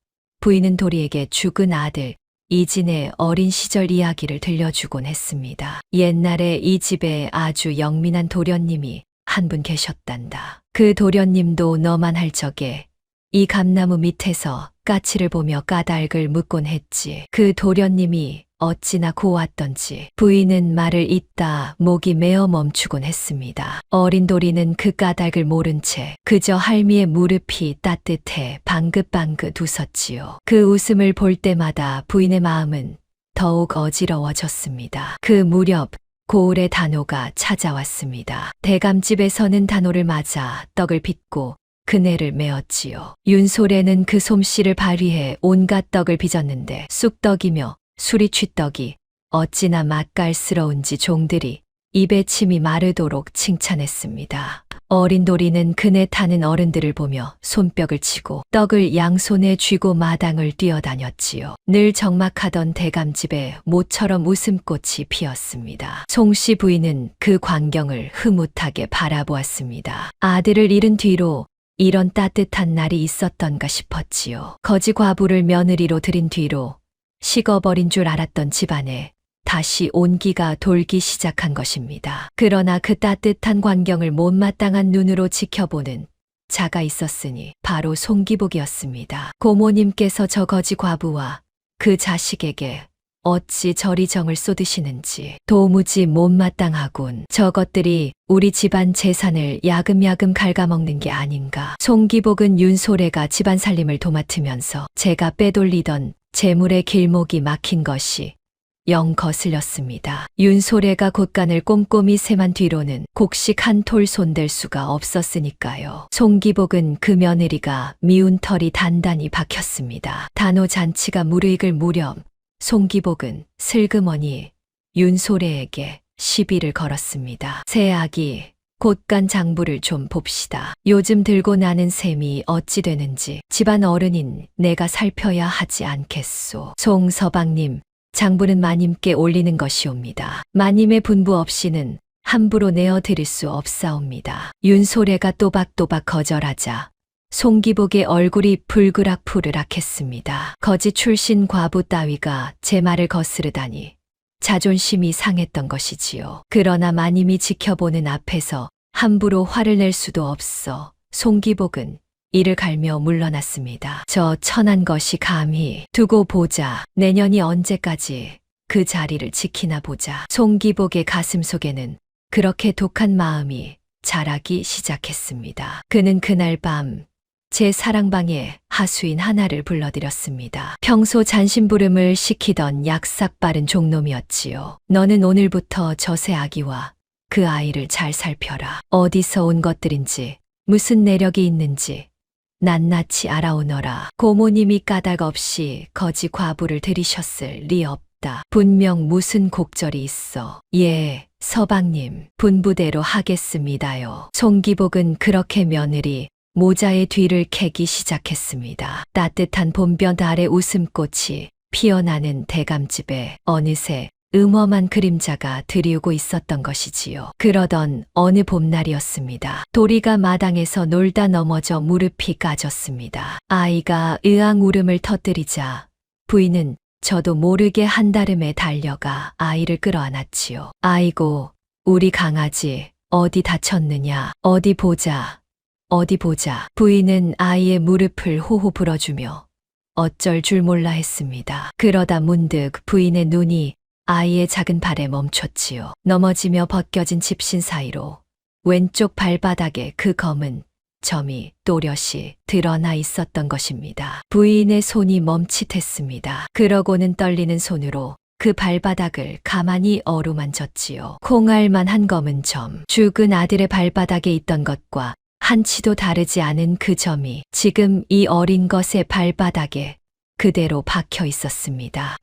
부인은 도리에게 죽은 아들 이진의 어린 시절 이야기를 들려주곤 했습니다. 옛날에 이 집에 아주 영민한 도련님이 한 분 계셨단다. 그 도련님도 너만 할 적에 이 감나무 밑에서 까치를 보며 까닭을 묻곤 했지. 그 도련님이 어찌나 고왔던지 부인은 말을 잇다 목이 메어 멈추곤 했습니다. 어린 도리는 그 까닭을 모른 채 그저 할미의 무릎이 따뜻해 방긋방긋 웃었지요. 그 웃음을 볼 때마다 부인의 마음은 더욱 어지러워졌습니다. 그 무렵 고을의 단오가 찾아왔습니다. 대감집에서는 단오를 맞아 떡을 빚고 그네를 메었지요. 윤소래는 그 솜씨를 발휘해 온갖 떡을 빚었는데 쑥떡이며 수리취떡이 어찌나 맛깔스러운지 종들이 입에 침이 마르도록 칭찬했습니다. 어린 도리는 그네 타는 어른들을 보며 손뼉을 치고 떡을 양손에 쥐고 마당을 뛰어다녔지요. 늘 적막하던 대감집에 모처럼 웃음꽃이 피었습니다. 송씨 부인은 그 광경을 흐뭇하게 바라보았습니다. 아들을 잃은 뒤로 이런 따뜻한 날이 있었던가 싶었지요. 거지 과부를 며느리로 들인 뒤로 식어버린 줄 알았던 집안에 다시 온기가 돌기 시작한 것입니다. 그러나 그 따뜻한 광경을 못마땅한 눈으로 지켜보는 자가 있었으니 바로 송기복이었습니다. 고모님께서 저 거지 과부와 그 자식에게 어찌 저리 정을 쏟으시는지 도무지 못마땅하군. 저것들이 우리 집안 재산을 야금야금 갉아먹는 게 아닌가. 송기복은 윤소래가 집안 살림을 도맡으면서 제가 빼돌리던 재물의 길목이 막힌 것이 영 거슬렸습니다. 윤소래가 곳간을 꼼꼼히 세만 뒤로는 곡식 한 톨 손댈 수가 없었으니까요. 송기복은 그 며느리가 미운 털이 단단히 박혔습니다. 단오잔치가 무르익을 무렵 송기복은 슬그머니 윤소래에게 시비를 걸었습니다. 새아기, 곳간 장부를 좀 봅시다. 요즘 들고 나는 셈이 어찌 되는지 집안 어른인 내가 살펴야 하지 않겠소. 송서방님, 장부는 마님께 올리는 것이옵니다. 마님의 분부 없이는 함부로 내어드릴 수 없사옵니다. 윤소래가 또박또박 거절하자 송기복의 얼굴이 불그락푸르락했습니다. 거지 출신 과부 따위가 제 말을 거스르다니 자존심이 상했던 것이지요. 그러나 마님이 지켜보는 앞에서 함부로 화를 낼 수도 없어 송기복은 이를 갈며 물러났습니다. 저 천한 것이 감히 두고 보자. 내년이 언제까지 그 자리를 지키나 보자. 송기복의 가슴 속에는 그렇게 독한 마음이 자라기 시작했습니다. 그는 그날 밤 제 사랑방에 하수인 하나를 불러들였습니다. 평소 잔심부름을 시키던 약삭 빠른 종놈이었지요. 너는 오늘부터 저 새 아기와 그 아이를 잘 살펴라. 어디서 온 것들인지 무슨 내력이 있는지 낱낱이 알아오너라. 고모님이 까닭 없이 거지 과부를 들이셨을 리 없다. 분명 무슨 곡절이 있어. 예, 서방님, 분부대로 하겠습니다요. 송기복은 그렇게 며느리 모자의 뒤를 캐기 시작했습니다. 따뜻한 봄볕 아래 웃음꽃이 피어나는 대감집에 어느새 음험한 그림자가 드리우고 있었던 것이지요. 그러던 어느 봄날이었습니다. 도리가 마당에서 놀다 넘어져 무릎이 까졌습니다. 아이가 으앙 울음을 터뜨리자 부인은 저도 모르게 한달음에 달려가 아이를 끌어안았지요. 아이고, 우리 강아지 어디 다쳤느냐? 어디 보자. 어디 보자. 부인은 아이의 무릎을 호호 불어주며 어쩔 줄 몰라 했습니다. 그러다 문득 부인의 눈이 아이의 작은 발에 멈췄지요. 넘어지며 벗겨진 집신 사이로 왼쪽 발바닥에 그 검은 점이 또렷이 드러나 있었던 것입니다. 부인의 손이 멈칫했습니다. 그러고는 떨리는 손으로 그 발바닥을 가만히 어루만졌지요. 콩알만 한 검은 점, 죽은 아들의 발바닥에 있던 것과 한치도 다르지 않은 그 점이 지금 이 어린 것의 발바닥에 그대로 박혀 있었습니다.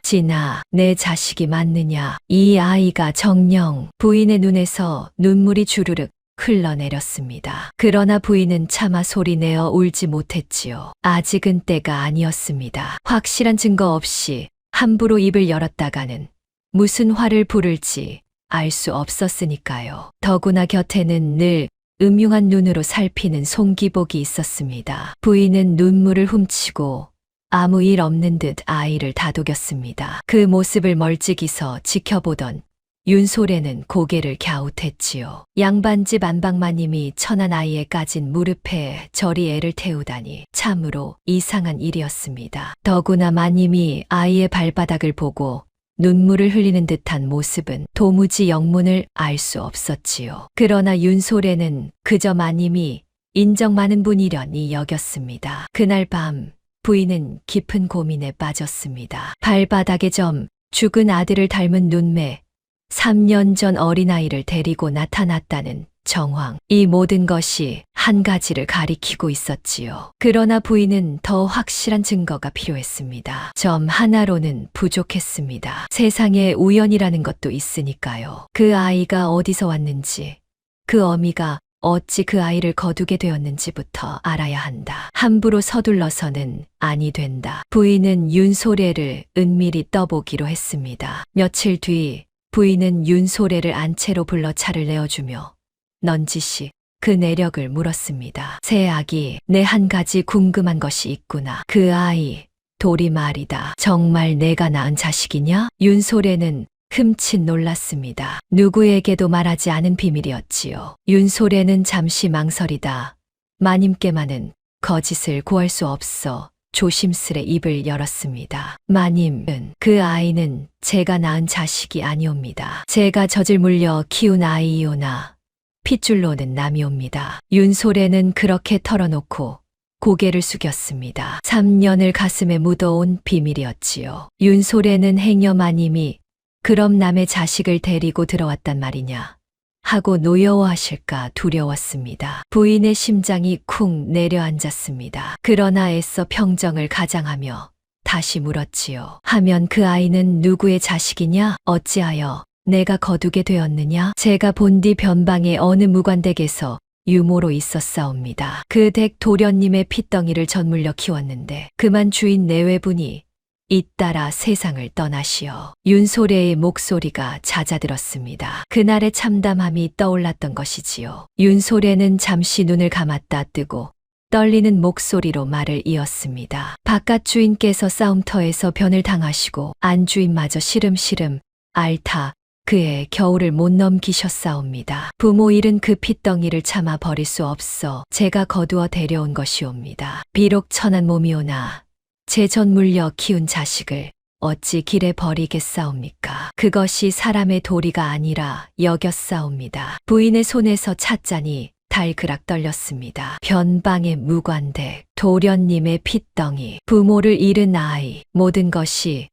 진아, 내 자식이 맞느냐? 이 아이가 정녕. 부인의 눈에서 눈물이 주르륵 흘러내렸습니다. 그러나 부인은 차마 소리내어 울지 못했지요. 아직은 때가 아니었습니다. 확실한 증거 없이 함부로 입을 열었다가는 무슨 화를 부를지 알 수 없었으니까요. 더구나 곁에는 늘 음흉한 눈으로 살피는 송기복이 있었습니다. 부인은 눈물을 훔치고 아무 일 없는 듯 아이를 다독였습니다. 그 모습을 멀찍이서 지켜보던 윤소래는 고개를 갸웃했지요. 양반집 안방마님이 천한 아이에 까진 무릎에 저리 애를 태우다니 참으로 이상한 일이었습니다. 더구나 마님이 아이의 발바닥을 보고 눈물을 흘리는 듯한 모습은 도무지 영문을 알 수 없었지요. 그러나 윤소래는 그저 마님이 인정 많은 분이려니 여겼습니다. 그날 밤 부인은 깊은 고민에 빠졌습니다. 발바닥의 점, 죽은 아들을 닮은 눈매, 3년 전 어린아이를 데리고 나타났다는 정황, 이 모든 것이 한 가지를 가리키고 있었지요. 그러나 부인은 더 확실한 증거가 필요했습니다. 점 하나로는 부족했습니다. 세상에 우연이라는 것도 있으니까요. 그 아이가 어디서 왔는지, 그 어미가 어찌 그 아이를 거두게 되었는지부터 알아야 한다. 함부로 서둘러서는 아니 된다. 부인은 윤소래를 은밀히 떠보기로 했습니다. 며칠 뒤 부인은 윤소래를 안채로 불러 차를 내어주며 넌지시 그 내력을 물었습니다. 새 아기, 내 한 가지 궁금한 것이 있구나. 그 아이, 돌이 말이다. 정말 내가 낳은 자식이냐? 윤소래는 흠칫 놀랐습니다. 누구에게도 말하지 않은 비밀이었지요. 윤소래는 잠시 망설이다 마님께만은 거짓을 구할 수 없어 조심스레 입을 열었습니다. 마님은 그 아이는 제가 낳은 자식이 아니옵니다. 제가 젖을 물려 키운 아이이오나 핏줄로는 남이옵니다. 윤소래는 그렇게 털어놓고 고개를 숙였습니다. 3년을 가슴에 묻어온 비밀이었지요. 윤소래는 행여 마님이 그럼 남의 자식을 데리고 들어왔단 말이냐 하고 노여워하실까 두려웠습니다. 부인의 심장이 쿵 내려앉았습니다. 그러나 애써 평정을 가장하며 다시 물었지요. 하면 그 아이는 누구의 자식이냐? 어찌하여 내가 거두게 되었느냐? 제가 본디 변방의 어느 무관댁에서 유모로 있었사옵니다. 그 댁 도련님의 핏덩이를 젖물려 키웠는데 그만 주인 내외분이 잇따라 세상을 떠나시어 윤소래의 목소리가 잦아들었습니다. 그날의 참담함이 떠올랐던 것이지요. 윤소래는 잠시 눈을 감았다 뜨고 떨리는 목소리로 말을 이었습니다. 바깥 주인께서 싸움터에서 변을 당하시고 안 주인마저 시름시름 앓다 그의 겨울을 못 넘기셨사옵니다. 부모 잃은 그 핏덩이를 참아 버릴 수 없어 제가 거두어 데려온 것이옵니다. 비록 천한 몸이오나 제 젖 물려 키운 자식을 어찌 길에 버리겠사옵니까? 그것이 사람의 도리가 아니라 여겼사옵니다. 부인의 손에서 찻잔이 달그락 떨렸습니다. 변방의 무관댁, 도련님의 핏덩이, 부모를 잃은 아이, 모든 것이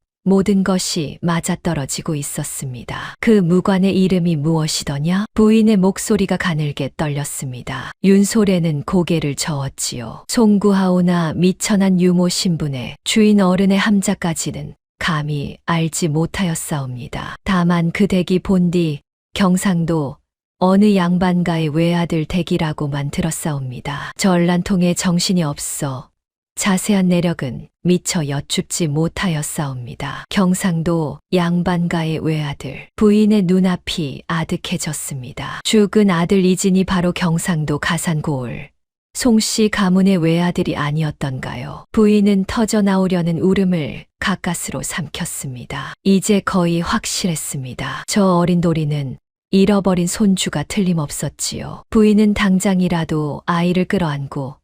맞아떨어지고 있었습니다. 그 무관의 이름이 무엇이더냐? 부인의 목소리가 가늘게 떨렸습니다. 윤소래는 고개를 저었지요. 송구하오나 미천한 유모 신분의 주인 어른의 함자까지는 감히 알지 못하였사옵니다. 다만 그 댁이 본디 경상도 어느 양반가의 외아들 댁이라고만 들었사옵니다. 전란통에 정신이 없어 자세한 내력은 미처 여쭙지 못하였사옵니다. 경상도 양반가의 외아들, 부인의 눈앞이 아득해졌습니다. 죽은 아들 이진이 바로 경상도 가산고을 송씨 가문의 외아들이 아니었던가요? 부인은 터져나오려는 울음을 가까스로 삼켰습니다. 이제 거의 확실했습니다. 저 어린 도리는 잃어버린 손주가 틀림없었지요. 부인은 당장이라도 아이를 끌어안고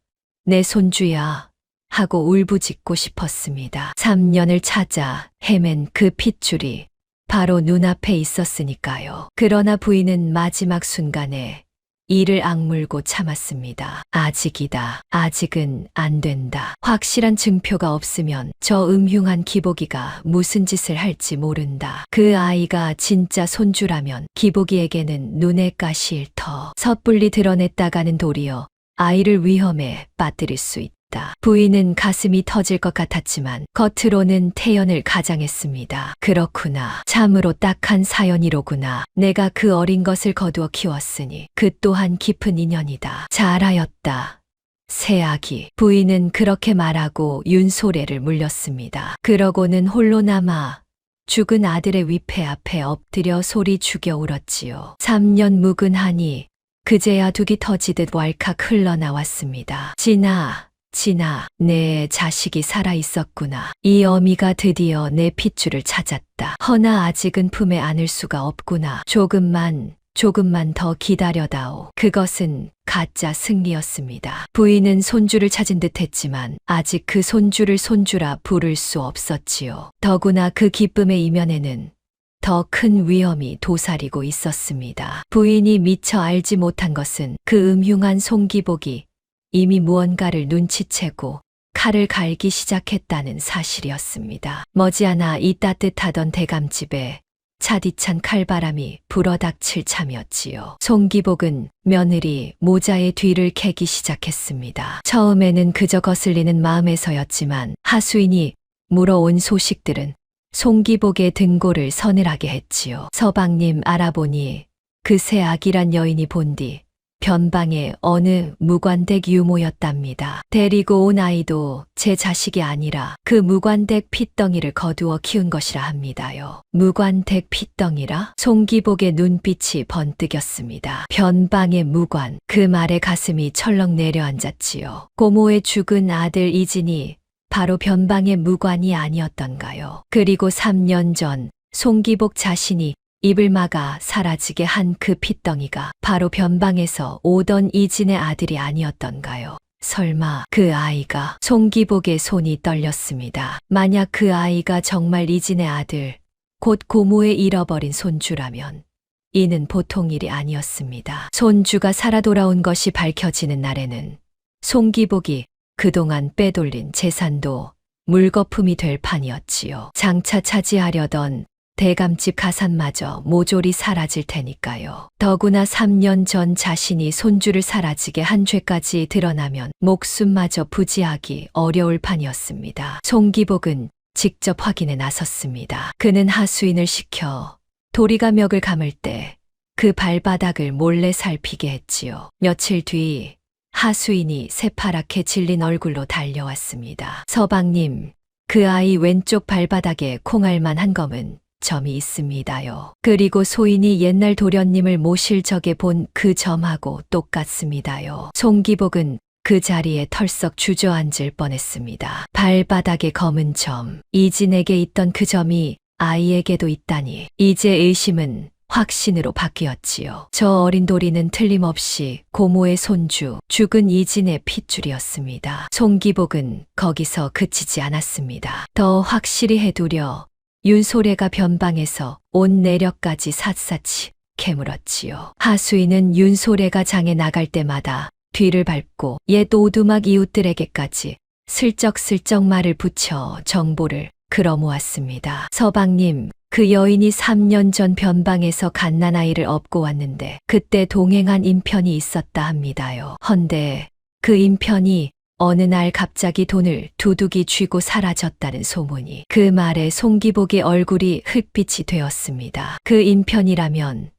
내 손주야 하고 울부짖고 싶었습니다. 3년을 찾아 헤맨 그 핏줄이 바로 눈앞에 있었으니까요. 그러나 부인은 마지막 순간에 이를 악물고 참았습니다. 아직이다. 아직은 안 된다. 확실한 증표가 없으면 저 음흉한 기복이가 무슨 짓을 할지 모른다. 그 아이가 진짜 손주라면 기복이에게는 눈에 가시일 터 섣불리 드러냈다가는 도리어 아이를 위험에 빠뜨릴 수 있다. 부인은 가슴이 터질 것 같았지만 겉으로는 태연을 가장했습니다. 그렇구나. 참으로 딱한 사연이로구나. 내가 그 어린 것을 거두어 키웠으니 그 또한 깊은 인연이다. 잘하였다. 새 아기. 부인은 그렇게 말하고 윤소래를 물렸습니다. 그러고는 홀로 남아 죽은 아들의 위패 앞에 엎드려 소리 죽여 울었지요. 3년 묵은하니 그제야 둑이 터지듯 왈칵 흘러나왔습니다. 진아, 내 자식이 살아있었구나. 이 어미가 드디어 내 핏줄을 찾았다. 허나 아직은 품에 안을 수가 없구나. 조금만 더 기다려다오. 그것은 가짜 승리였습니다. 부인은 손주를 찾은 듯 했지만 아직 그 손주를 손주라 부를 수 없었지요. 더구나 그 기쁨의 이면에는 더 큰 위험이 도사리고 있었습니다. 부인이 미처 알지 못한 것은 그 음흉한 송기복이 이미 무언가를 눈치채고 칼을 갈기 시작했다는 사실이었습니다. 머지않아 이 따뜻하던 대감집에 차디찬 칼바람이 불어닥칠 참이었지요. 송기복은 며느리 모자의 뒤를 캐기 시작했습니다. 처음에는 그저 거슬리는 마음에서였지만 하수인이 물어온 소식들은 송기복의 등골을 서늘하게 했지요. 서방님 알아보니 그 새 아기란 여인이 본디 변방의 어느 무관댁 유모였답니다. 데리고 온 아이도 제 자식이 아니라 그 무관댁 핏덩이를 거두어 키운 것이라 합니다요. 무관댁 핏덩이라? 송기복의 눈빛이 번뜩였습니다. 변방의 무관, 그 말에 가슴이 철렁 내려앉았지요. 고모의 죽은 아들 이진이 바로 변방의 무관이 아니었던가요? 그리고 3년 전 송기복 자신이 입을 막아 사라지게 한 그 핏덩이가 바로 변방에서 오던 이진의 아들이 아니었던가요? 설마 그 아이가? 송기복의 손이 떨렸습니다. 만약 그 아이가 정말 이진의 아들, 곧 고모의 잃어버린 손주라면 이는 보통 일이 아니었습니다. 손주가 살아 돌아온 것이 밝혀지는 날에는 송기복이 그동안 빼돌린 재산도 물거품이 될 판이었지요. 장차 차지하려던 대감집 가산마저 모조리 사라질 테니까요. 더구나 3년 전 자신이 손주를 사라지게 한 죄까지 드러나면 목숨마저 부지하기 어려울 판이었습니다. 송기복은 직접 확인에 나섰습니다. 그는 하수인을 시켜 도리가 멱을 감을 때 그 발바닥을 몰래 살피게 했지요. 며칠 뒤 하수인이 새파랗게 질린 얼굴로 달려왔습니다. 서방님, 그 아이 왼쪽 발바닥에 콩알만 한 검은 점이 있습니다요. 그리고 소인이 옛날 도련님을 모실 적에 본 그 점하고 똑같습니다요. 송기복은 그 자리에 털썩 주저앉을 뻔했습니다. 발바닥에 검은 점, 이진에게 있던 그 점이 아이에게도 있다니. 이제 의심은 확신으로 바뀌었지요. 저 어린 도리는 틀림없이 고모의 손주, 죽은 이진의 핏줄이었습니다. 송기복은 거기서 그치지 않았습니다. 더 확실히 해두려 윤소래가 변방에서 온 내력까지 샅샅이 캐물었지요. 하수인은 윤소래가 장에 나갈 때마다 뒤를 밟고 옛 오두막 이웃들에게까지 슬쩍슬쩍 말을 붙여 정보를 끌어모았습니다. 서방님, 그 여인이 3년 전 변방에서 갓난아이를 업고 왔는데 그때 동행한 인편이 있었다 합니다요. 헌데 그 인편이 어느 날 갑자기 돈을 두둑이 쥐고 사라졌다는 소문이. 그 말에 송기복의 얼굴이 흑빛이 되었습니다. 그 인편이라면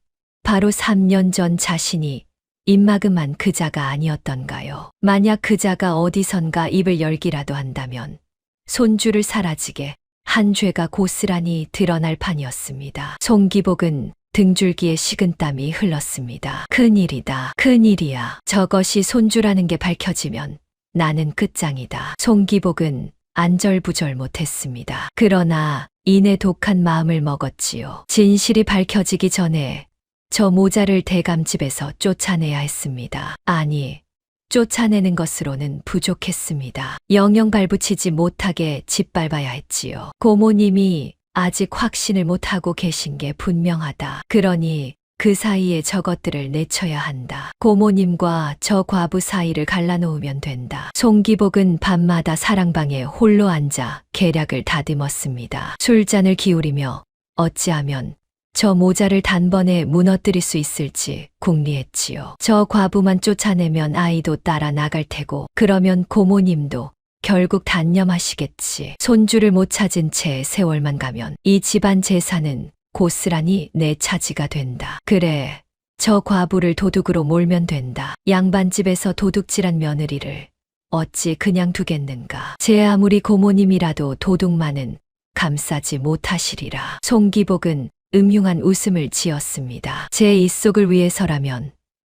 바로 3년 전 자신이 입막음한 그자가 아니었던가요? 만약 그자가 어디선가 입을 열기라도 한다면 손주를 사라지게 한 죄가 고스란히 드러날 판이었습니다. 송기복은 등줄기에 식은땀이 흘렀습니다. 큰일이다. 큰일이야. 저것이 손주라는 게 밝혀지면 나는 끝장이다. 송기복은 안절부절 못했습니다. 그러나 이내 독한 마음을 먹었지요. 진실이 밝혀지기 전에 저 모자를 대감집에서 쫓아내야 했습니다. 아니, 쫓아내는 것으로는 부족했습니다. 영영 발붙이지 못하게 짓밟아야 했지요. 고모님이 아직 확신을 못하고 계신 게 분명하다. 그러니 그 사이에 저것들을 내쳐야 한다. 고모님과 저 과부 사이를 갈라놓으면 된다. 송기복은 밤마다 사랑방에 홀로 앉아 계략을 다듬었습니다. 술잔을 기울이며 어찌하면 저 모자를 단번에 무너뜨릴 수 있을지 궁리했지요. 저 과부만 쫓아내면 아이도 따라 나갈 테고 그러면 고모님도 결국 단념하시겠지. 손주를 못 찾은 채 세월만 가면 이 집안 재산은 고스란히 내 차지가 된다. 그래, 저 과부를 도둑으로 몰면 된다. 양반집에서 도둑질한 며느리를 어찌 그냥 두겠는가. 제 아무리 고모님이라도 도둑만은 감싸지 못하시리라. 송기복은 음흉한 웃음을 지었습니다. 제 입속을 위해서라면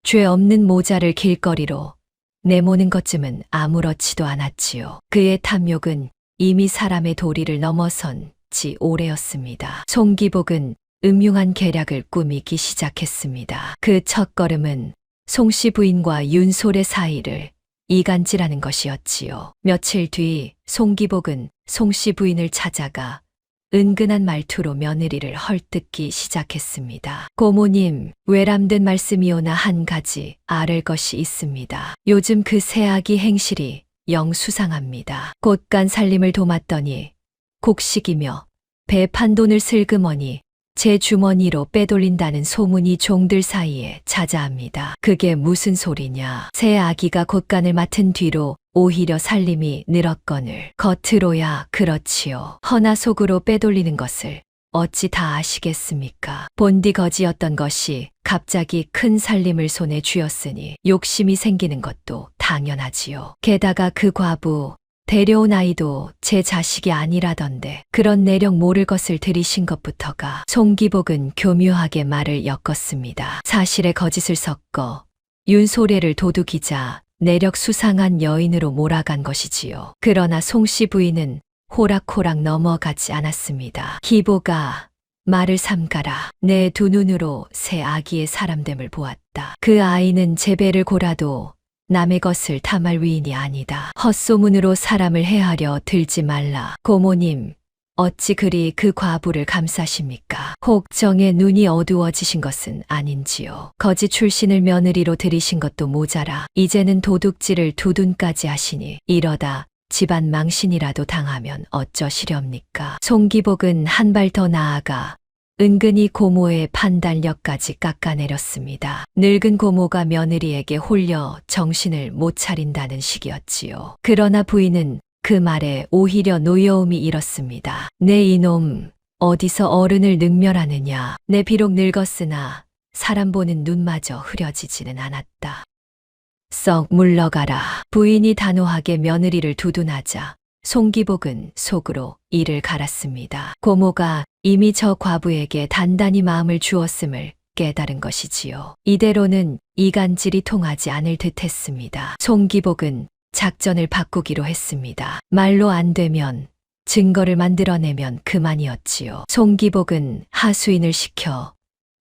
죄 없는 모자를 길거리로 내모는 것쯤은 아무렇지도 않았지요. 그의 탐욕은 이미 사람의 도리를 넘어선 지 오래였습니다. 송기복은 음흉한 계략을 꾸미기 시작했습니다. 그 첫걸음은 송씨 부인과 윤솔의 사이를 이간질하는 것이었지요. 며칠 뒤 송기복은 송씨 부인을 찾아가 은근한 말투로 며느리를 헐뜯기 시작했습니다. 고모님, 외람된 말씀이오나 한 가지 아를 것이 있습니다. 요즘 그 새아기 행실이 영 수상합니다. 곳간 살림을 도맡더니 곡식이며 배 판 돈을 슬그머니 제 주머니로 빼돌린다는 소문이 종들 사이에 자자합니다. 그게 무슨 소리냐. 새 아기가 곳간을 맡은 뒤로 오히려 살림이 늘었거늘 겉으로야 그렇지요. 허나 속으로 빼돌리는 것을 어찌 다 아시겠습니까? 본디 거지였던 것이 갑자기 큰 살림을 손에 쥐었으니 욕심이 생기는 것도 당연하지요. 게다가 그 과부 데려온 아이도 제 자식이 아니라던데 그런 내력 모를 것을 들이신 것부터가 송기복은 교묘하게 말을 엮었습니다. 사실에 거짓을 섞어 윤소래를 도둑이자 내력 수상한 여인으로 몰아간 것이지요. 그러나 송씨 부인은 호락호락 넘어가지 않았습니다. 기보가 말을 삼가라. 내 두 눈으로 새 아기의 사람됨을 보았다. 그 아이는 제 배를 골아도 남의 것을 탐할 위인이 아니다. 헛소문으로 사람을 해하려 들지 말라. 고모님, 어찌 그리 그 과부를 감싸십니까? 혹 정의 눈이 어두워지신 것은 아닌지요. 거지 출신을 며느리로 들이신 것도 모자라 이제는 도둑질을 두둔까지 하시니 이러다 집안 망신이라도 당하면 어쩌시렵니까? 송기복은 한 발 더 나아가 은근히 고모의 판단력까지 깎아내렸습니다. 늙은 고모가 며느리에게 홀려 정신을 못 차린다는 식이었지요. 그러나 부인은 그 말에 오히려 노여움이 일었습니다. 내 이놈 어디서 어른을 능멸하느냐. 내 비록 늙었으나 사람 보는 눈마저 흐려지지는 않았다. 썩 물러가라. 부인이 단호하게 며느리를 두둔하자 송기복은 속으로 이를 갈았습니다. 고모가 이미 저 과부에게 단단히 마음을 주었음을 깨달은 것이지요. 이대로는 이간질이 통하지 않을 듯 했습니다. 송기복은 작전을 바꾸기로 했습니다. 말로 안 되면 증거를 만들어내면 그만이었지요. 송기복은 하수인을 시켜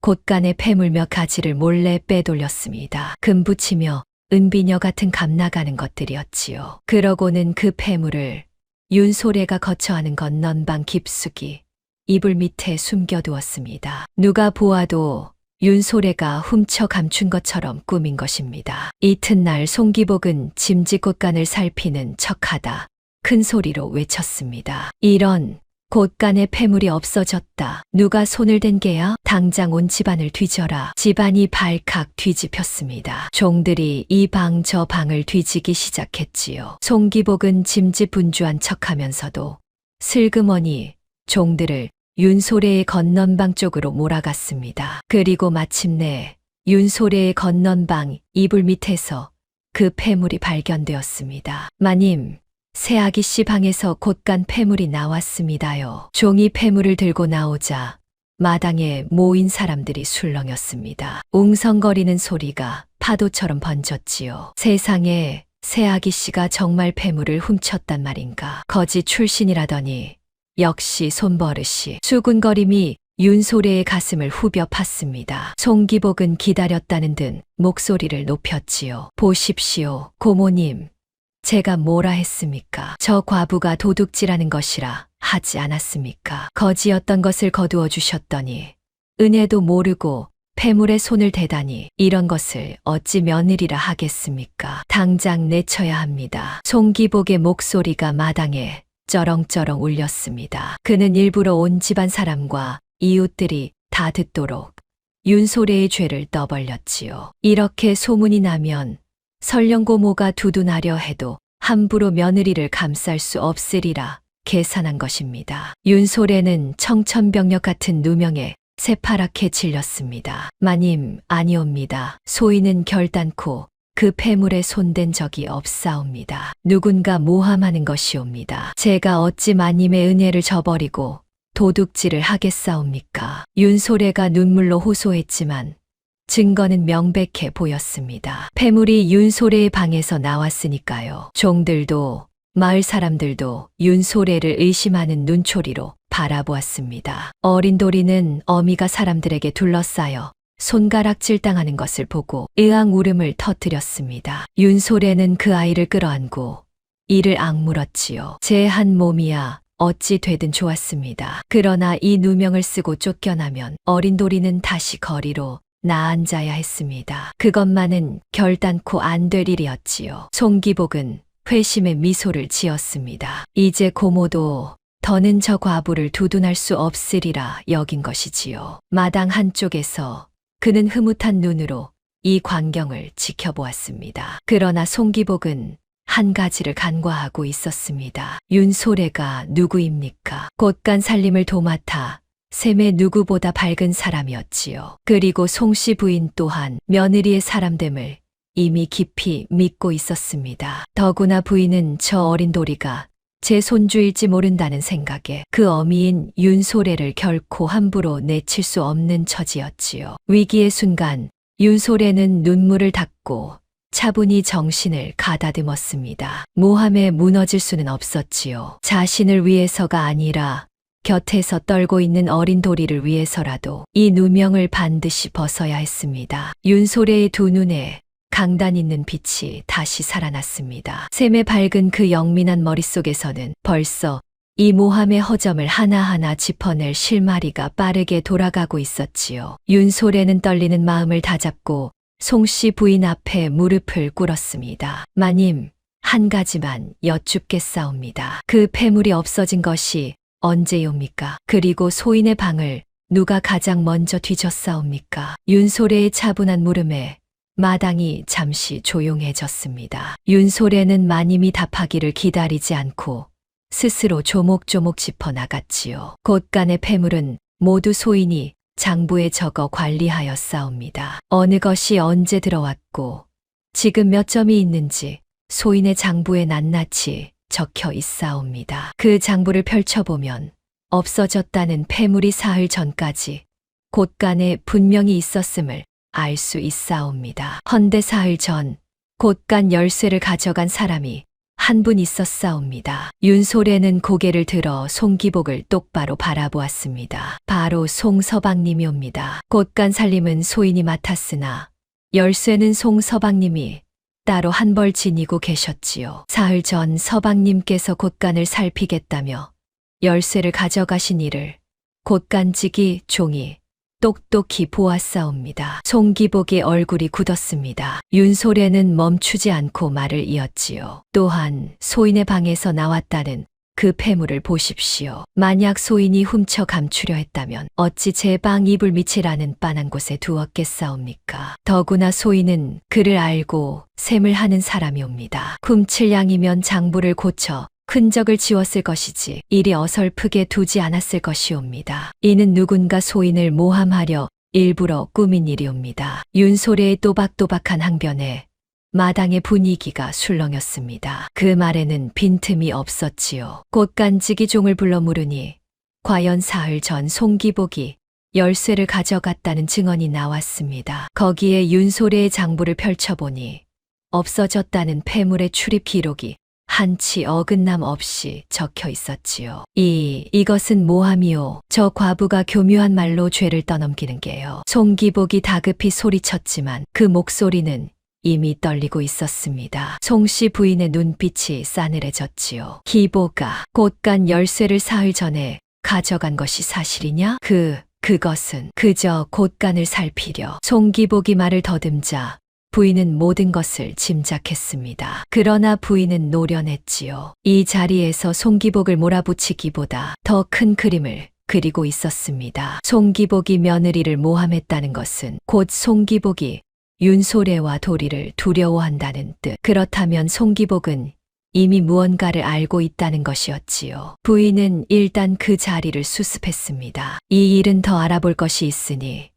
곳간의 폐물 몇 가지를 몰래 빼돌렸습니다. 금붙이며 은비녀 같은 감나가는 것들이었지요. 그러고는 그 폐물을 윤소래가 거처하는 건넌방 깊숙이 이불 밑에 숨겨두었습니다. 누가 보아도 윤소래가 훔쳐 감춘 것처럼 꾸민 것입니다. 이튿날 송기복은 짐짓곳간을 살피는 척하다 큰 소리로 외쳤습니다. 이런 곳간의 폐물이 없어졌다. 누가 손을 댄 게야? 당장 온 집안을 뒤져라. 집안이 발칵 뒤집혔습니다. 종들이 이 방 저 방을 뒤지기 시작했지요. 송기복은 짐짓 분주한 척하면서도 슬그머니 종들을 윤소래의 건넌방 쪽으로 몰아갔습니다. 그리고 마침내 윤소래의 건넌방 이불 밑에서 그 폐물이 발견되었습니다. 마님, 새아기 씨 방에서 곳간 폐물이 나왔습니다요. 종이 폐물을 들고 나오자 마당에 모인 사람들이 술렁였습니다. 웅성거리는 소리가 파도처럼 번졌지요. 세상에 새아기 씨가 정말 폐물을 훔쳤단 말인가. 거지 출신이라더니 역시 손버릇이. 수군거림이 윤소래의 가슴을 후벼 팠습니다. 송기복은 기다렸다는 듯 목소리를 높였지요. 보십시오, 고모님. 제가 뭐라 했습니까? 저 과부가 도둑질하는 것이라 하지 않았습니까? 거지였던 것을 거두어 주셨더니 은혜도 모르고 폐물에 손을 대다니 이런 것을 어찌 며느리라 하겠습니까? 당장 내쳐야 합니다. 송기복의 목소리가 마당에 쩌렁쩌렁 울렸습니다. 그는 일부러 온 집안 사람과 이웃들이 다 듣도록 윤소래의 죄를 떠벌렸지요. 이렇게 소문이 나면 설령 고모가 두둔하려 해도 함부로 며느리를 감쌀 수 없으리라 계산한 것입니다. 윤소래는 청천벽력 같은 누명에 새파랗게 질렸습니다. 마님, 아니옵니다. 소인은 결단코 그 폐물에 손댄 적이 없사옵니다. 누군가 모함하는 것이옵니다. 제가 어찌 마님의 은혜를 저버리고 도둑질을 하겠사옵니까? 윤소래가 눈물로 호소했지만 증거는 명백해 보였습니다. 폐물이 윤소래의 방에서 나왔으니까요. 종들도 마을 사람들도 윤소래를 의심하는 눈초리로 바라보았습니다. 어린 도리는 어미가 사람들에게 둘러싸여 손가락질 당하는 것을 보고 으앙 울음을 터뜨렸습니다. 윤소래는 그 아이를 끌어안고 이를 악물었지요. 제 한 몸이야 어찌 되든 좋았습니다. 그러나 이 누명을 쓰고 쫓겨나면 어린 도리는 다시 거리로 나앉아야 했습니다. 그것만은 결단코 안 될 일이었지요. 송기복은 회심의 미소를 지었습니다. 이제 고모도 더는 저 과부를 두둔할 수 없으리라 여긴 것이지요. 마당 한쪽에서 그는 흐뭇한 눈으로 이 광경을 지켜보았습니다. 그러나 송기복은 한 가지를 간과하고 있었습니다. 윤소래가 누구입니까? 곳간 살림을 도맡아 샘의 누구보다 밝은 사람이었지요. 그리고 송씨 부인 또한 며느리의 사람됨을 이미 깊이 믿고 있었습니다. 더구나 부인은 저 어린 도리가 제 손주일지 모른다는 생각에 그 어미인 윤소래를 결코 함부로 내칠 수 없는 처지였지요. 위기의 순간 윤소래는 눈물을 닦고 차분히 정신을 가다듬었습니다. 모함에 무너질 수는 없었지요. 자신을 위해서가 아니라 곁에서 떨고 있는 어린 도리를 위해서라도 이 누명을 반드시 벗어야 했습니다. 윤소래의 두 눈에 강단 있는 빛이 다시 살아났습니다. 샘의 밝은 그 영민한 머릿속에서는 벌써 이 모함의 허점을 하나하나 짚어낼 실마리가 빠르게 돌아가고 있었지요. 윤소래는 떨리는 마음을 다잡고 송씨 부인 앞에 무릎을 꿇었습니다. 마님, 한 가지만 여쭙겠사옵니다. 그 폐물이 없어진 것이 언제요입니까? 그리고 소인의 방을 누가 가장 먼저 뒤졌사옵니까? 윤소래의 차분한 물음에 마당이 잠시 조용해졌습니다. 윤소래는 마님이 답하기를 기다리지 않고 스스로 조목조목 짚어나갔지요. 곳간의 폐물은 모두 소인이 장부에 적어 관리하였사옵니다. 어느 것이 언제 들어왔고 지금 몇 점이 있는지 소인의 장부에 낱낱이 적혀 있사옵니다. 그 장부를 펼쳐보면 없어졌다는 폐물이 사흘 전까지 곳간에 분명히 있었음을 알 수 있사옵니다. 헌데 사흘 전 곳간 열쇠를 가져간 사람이 한 분 있었사옵니다. 윤소래는 고개를 들어 송기복을 똑바로 바라보았습니다. 바로 송서방님이옵니다. 곳간 살림은 소인이 맡았으나 열쇠는 송서방님이 따로 한 벌 지니고 계셨지요. 사흘 전 서방님께서 곳간을 살피겠다며 열쇠를 가져가신 이를 곳간지기 종이 똑똑히 보았사옵니다. 송기복의 얼굴이 굳었습니다. 윤소래는 멈추지 않고 말을 이었지요. 또한 소인의 방에서 나왔다는 그 폐물을 보십시오. 만약 소인이 훔쳐 감추려 했다면 어찌 제 방 이불 밑이라는 빤한 곳에 두었겠사옵니까? 더구나 소인은 그를 알고 셈을 하는 사람이옵니다. 훔칠 양이면 장부를 고쳐 흔적을 지웠을 것이지 이리 어설프게 두지 않았을 것이옵니다. 이는 누군가 소인을 모함하려 일부러 꾸민 일이옵니다. 윤소래의 또박또박한 항변에 마당의 분위기가 술렁였습니다. 그 말에는 빈틈이 없었지요. 곳간지기 종을 불러 물으니 과연 사흘 전 송기복이 열쇠를 가져갔다는 증언이 나왔습니다. 거기에 윤소래의 장부를 펼쳐보니 없어졌다는 폐물의 출입 기록이 한치 어긋남 없이 적혀 있었지요. 이것은 모함이요. 저 과부가 교묘한 말로 죄를 떠넘기는 게요. 송기복이 다급히 소리쳤지만 그 목소리는 이미 떨리고 있었습니다. 송씨 부인의 눈빛이 싸늘해졌지요. 기보가 곳간 열쇠를 사흘 전에 가져간 것이 사실이냐? 그것은 그저 곳간을 살피려. 송기복이 말을 더듬자 부인은 모든 것을 짐작했습니다. 그러나 부인은 노련했지요. 이 자리에서 송기복을 몰아붙이기보다 더 큰 그림을 그리고 있었습니다. 송기복이 며느리를 모함했다는 것은 곧 송기복이 윤소래와 도리를 두려워한다는 뜻. 그렇다면 송기복은 이미 무언가를 알고 있다는 것이었지요. 부인은 일단 그 자리를 수습했습니다. 이 일은 더 알아볼 것이 있으니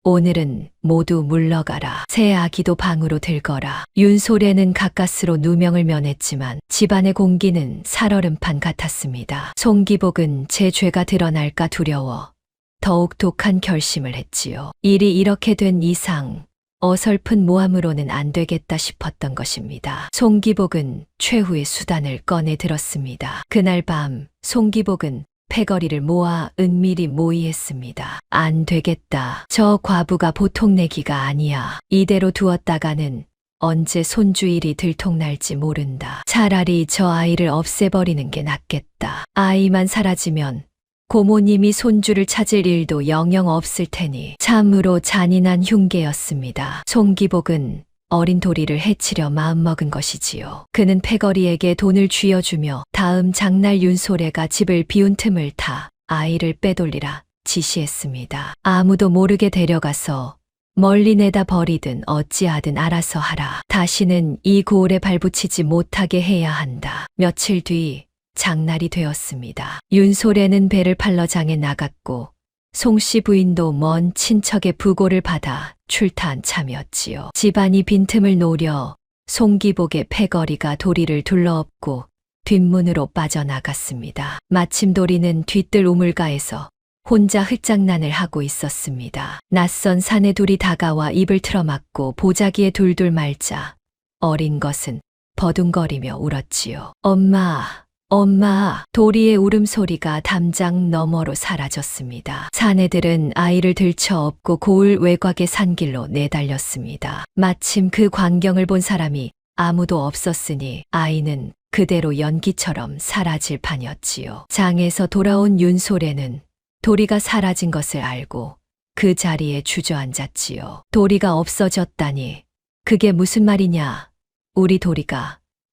오늘은 모두 물러가라. 새 아기도 방으로 들거라. 윤소래는 가까스로 누명을 면했지만 집안의 공기는 살얼음판 같았습니다. 송기복은 제 죄가 드러날까 두려워 더욱 독한 결심을 했지요. 일이 이렇게 된 이상 어설픈 모함으로는 안 되겠다 싶었던 것입니다. 송기복은 최후의 수단을 꺼내 들었습니다. 그날 밤 송기복은 패거리를 모아 은밀히 모의했습니다. 안 되겠다. 저 과부가 보통 내기가 아니야. 이대로 두었다가는 언제 손주일이 들통날지 모른다. 차라리 저 아이를 없애버리는 게 낫겠다. 아이만 사라지면 고모님이 손주를 찾을 일도 영영 없을 테니 참으로 잔인한 흉계였습니다. 송기복은 어린 도리를 해치려 마음먹은 것이지요. 그는 패거리에게 돈을 쥐어주며 다음 장날 윤소래가 집을 비운 틈을 타 아이를 빼돌리라 지시했습니다. 아무도 모르게 데려가서 멀리 내다 버리든 어찌하든 알아서 하라. 다시는 이 고을에 발붙이지 못하게 해야 한다. 며칠 뒤 장날이 되었습니다. 윤소래는 배를 팔러 장에 나갔고 송씨 부인도 먼 친척의 부고를 받아 출타한 참이었지요. 집안이 빈틈을 노려 송기복의 패거리가 도리를 둘러엎고 뒷문으로 빠져나갔습니다. 마침 도리는 뒤뜰 우물가에서 혼자 흙장난을 하고 있었습니다. 낯선 사내둘이 다가와 입을 틀어막고 보자기에 둘둘 말자 어린 것은 버둥거리며 울었지요. 엄마, 엄마. 도리의 울음소리가 담장 너머로 사라졌습니다. 사내들은 아이를 들쳐 업고 고을 외곽의 산길로 내달렸습니다. 마침 그 광경을 본 사람이 아무도 없었으니 아이는 그대로 연기처럼 사라질 판이었지요. 장에서 돌아온 윤소래는 도리가 사라진 것을 알고 그 자리에 주저앉았지요. 도리가 없어졌다니 그게 무슨 말이냐?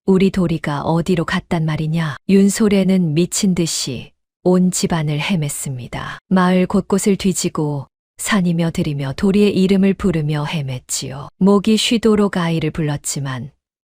우리 도리가 어디로 갔단 말이냐? 윤소래는 미친 듯이 온 집안을 헤맸습니다. 마을 곳곳을 뒤지고 산이며 들이며 도리의 이름을 부르며 헤맸지요. 목이 쉬도록 아이를 불렀지만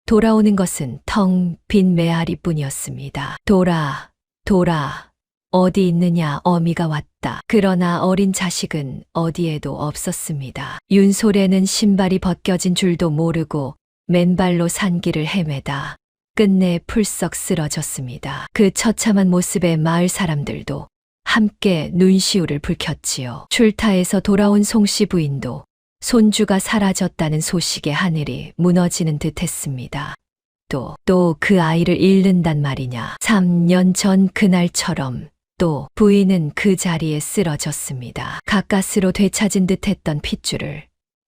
돌아오는 것은 텅 빈 메아리뿐이었습니다. 돌아, 어디 있느냐? 어미가 왔다. 그러나 어린 자식은 어디에도 없었습니다. 윤소래는 신발이 벗겨진 줄도 모르고 맨발로 산길을 헤매다 끝내 풀썩 쓰러졌습니다. 그 처참한 모습에 마을 사람들도 함께 눈시울을 붉혔지요. 출타에서 돌아온 송씨 부인도 손주가 사라졌다는 소식에 하늘이 무너지는 듯 했습니다. 또 그 아이를 잃는단 말이냐. 3년 전 그날처럼 또 부인은 그 자리에 쓰러졌습니다. 가까스로 되찾은 듯했던 핏줄을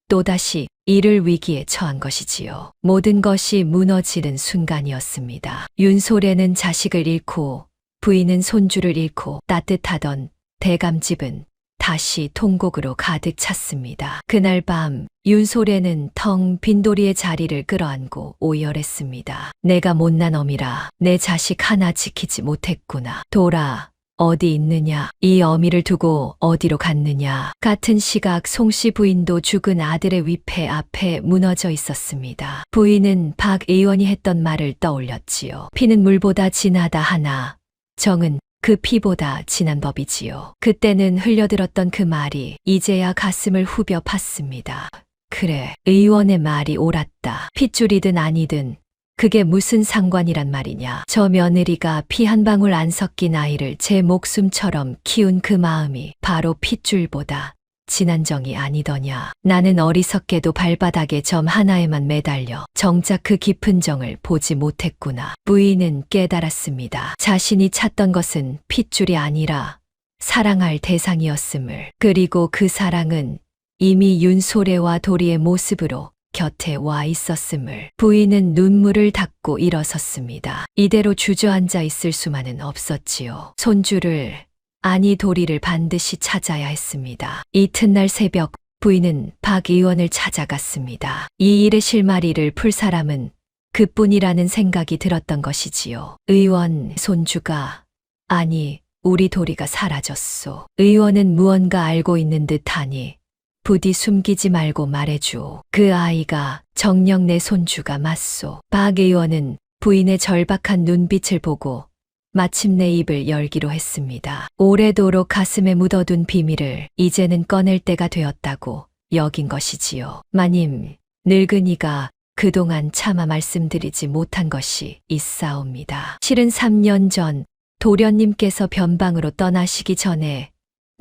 또다시 잃을 위기에 처한 것이지요. 모든 것이 무너지는 순간이었습니다. 윤소래는 자식을 잃고 부인은 손주를 잃고 따뜻하던 대감집은 다시 통곡으로 가득 찼습니다. 그날 밤 윤소래는 텅 빈 도리의 자리를 끌어안고 오열했습니다. 내가 못난 어미라 내 자식 하나 지키지 못했구나. 돌아 어디 있느냐? 이 어미를 두고 어디로 갔느냐? 같은 시각 송씨 부인도 죽은 아들의 위패 앞에 무너져 있었습니다. 부인은 박 의원이 했던 말을 떠올렸지요. 피는 물보다 진하다 하나 정은 그 피보다 진한 법이지요. 그때는 흘려들었던 그 말이 이제야 가슴을 후벼 팠습니다. 그래, 의원의 말이 옳았다. 핏줄이든 아니든 그게 무슨 상관이란 말이냐. 저 며느리가 피 한 방울 안 섞인 아이를 제 목숨처럼 키운 그 마음이 바로 핏줄보다 진한 정이 아니더냐. 나는 어리석게도 발바닥에 점 하나에만 매달려 정작 그 깊은 정을 보지 못했구나. 부인은 깨달았습니다. 자신이 찾던 것은 핏줄이 아니라 사랑할 대상이었음을. 그리고 그 사랑은 이미 윤소래와 도리의 모습으로 곁에 와 있었음을. 부인은 눈물을 닦고 일어섰습니다. 이대로 주저앉아 있을 수만은 없었지요. 손주를, 아니 도리를 반드시 찾아야 했습니다. 이튿날 새벽 부인은 박 의원을 찾아갔습니다. 이 일의 실마리를 풀 사람은 그뿐이라는 생각이 들었던 것이지요. 의원, 손주가, 아니 우리 도리가 사라졌소. 의원은 무언가 알고 있는 듯하니 부디 숨기지 말고 말해주오. 그 아이가 정녕 내 손주가 맞소. 박 의원은 부인의 절박한 눈빛을 보고 마침내 입을 열기로 했습니다. 오래도록 가슴에 묻어둔 비밀을 이제는 꺼낼 때가 되었다고 여긴 것이지요. 마님, 늙은이가 그동안 차마 말씀드리지 못한 것이 있사옵니다. 실은 3년 전 도련님께서 변방으로 떠나시기 전에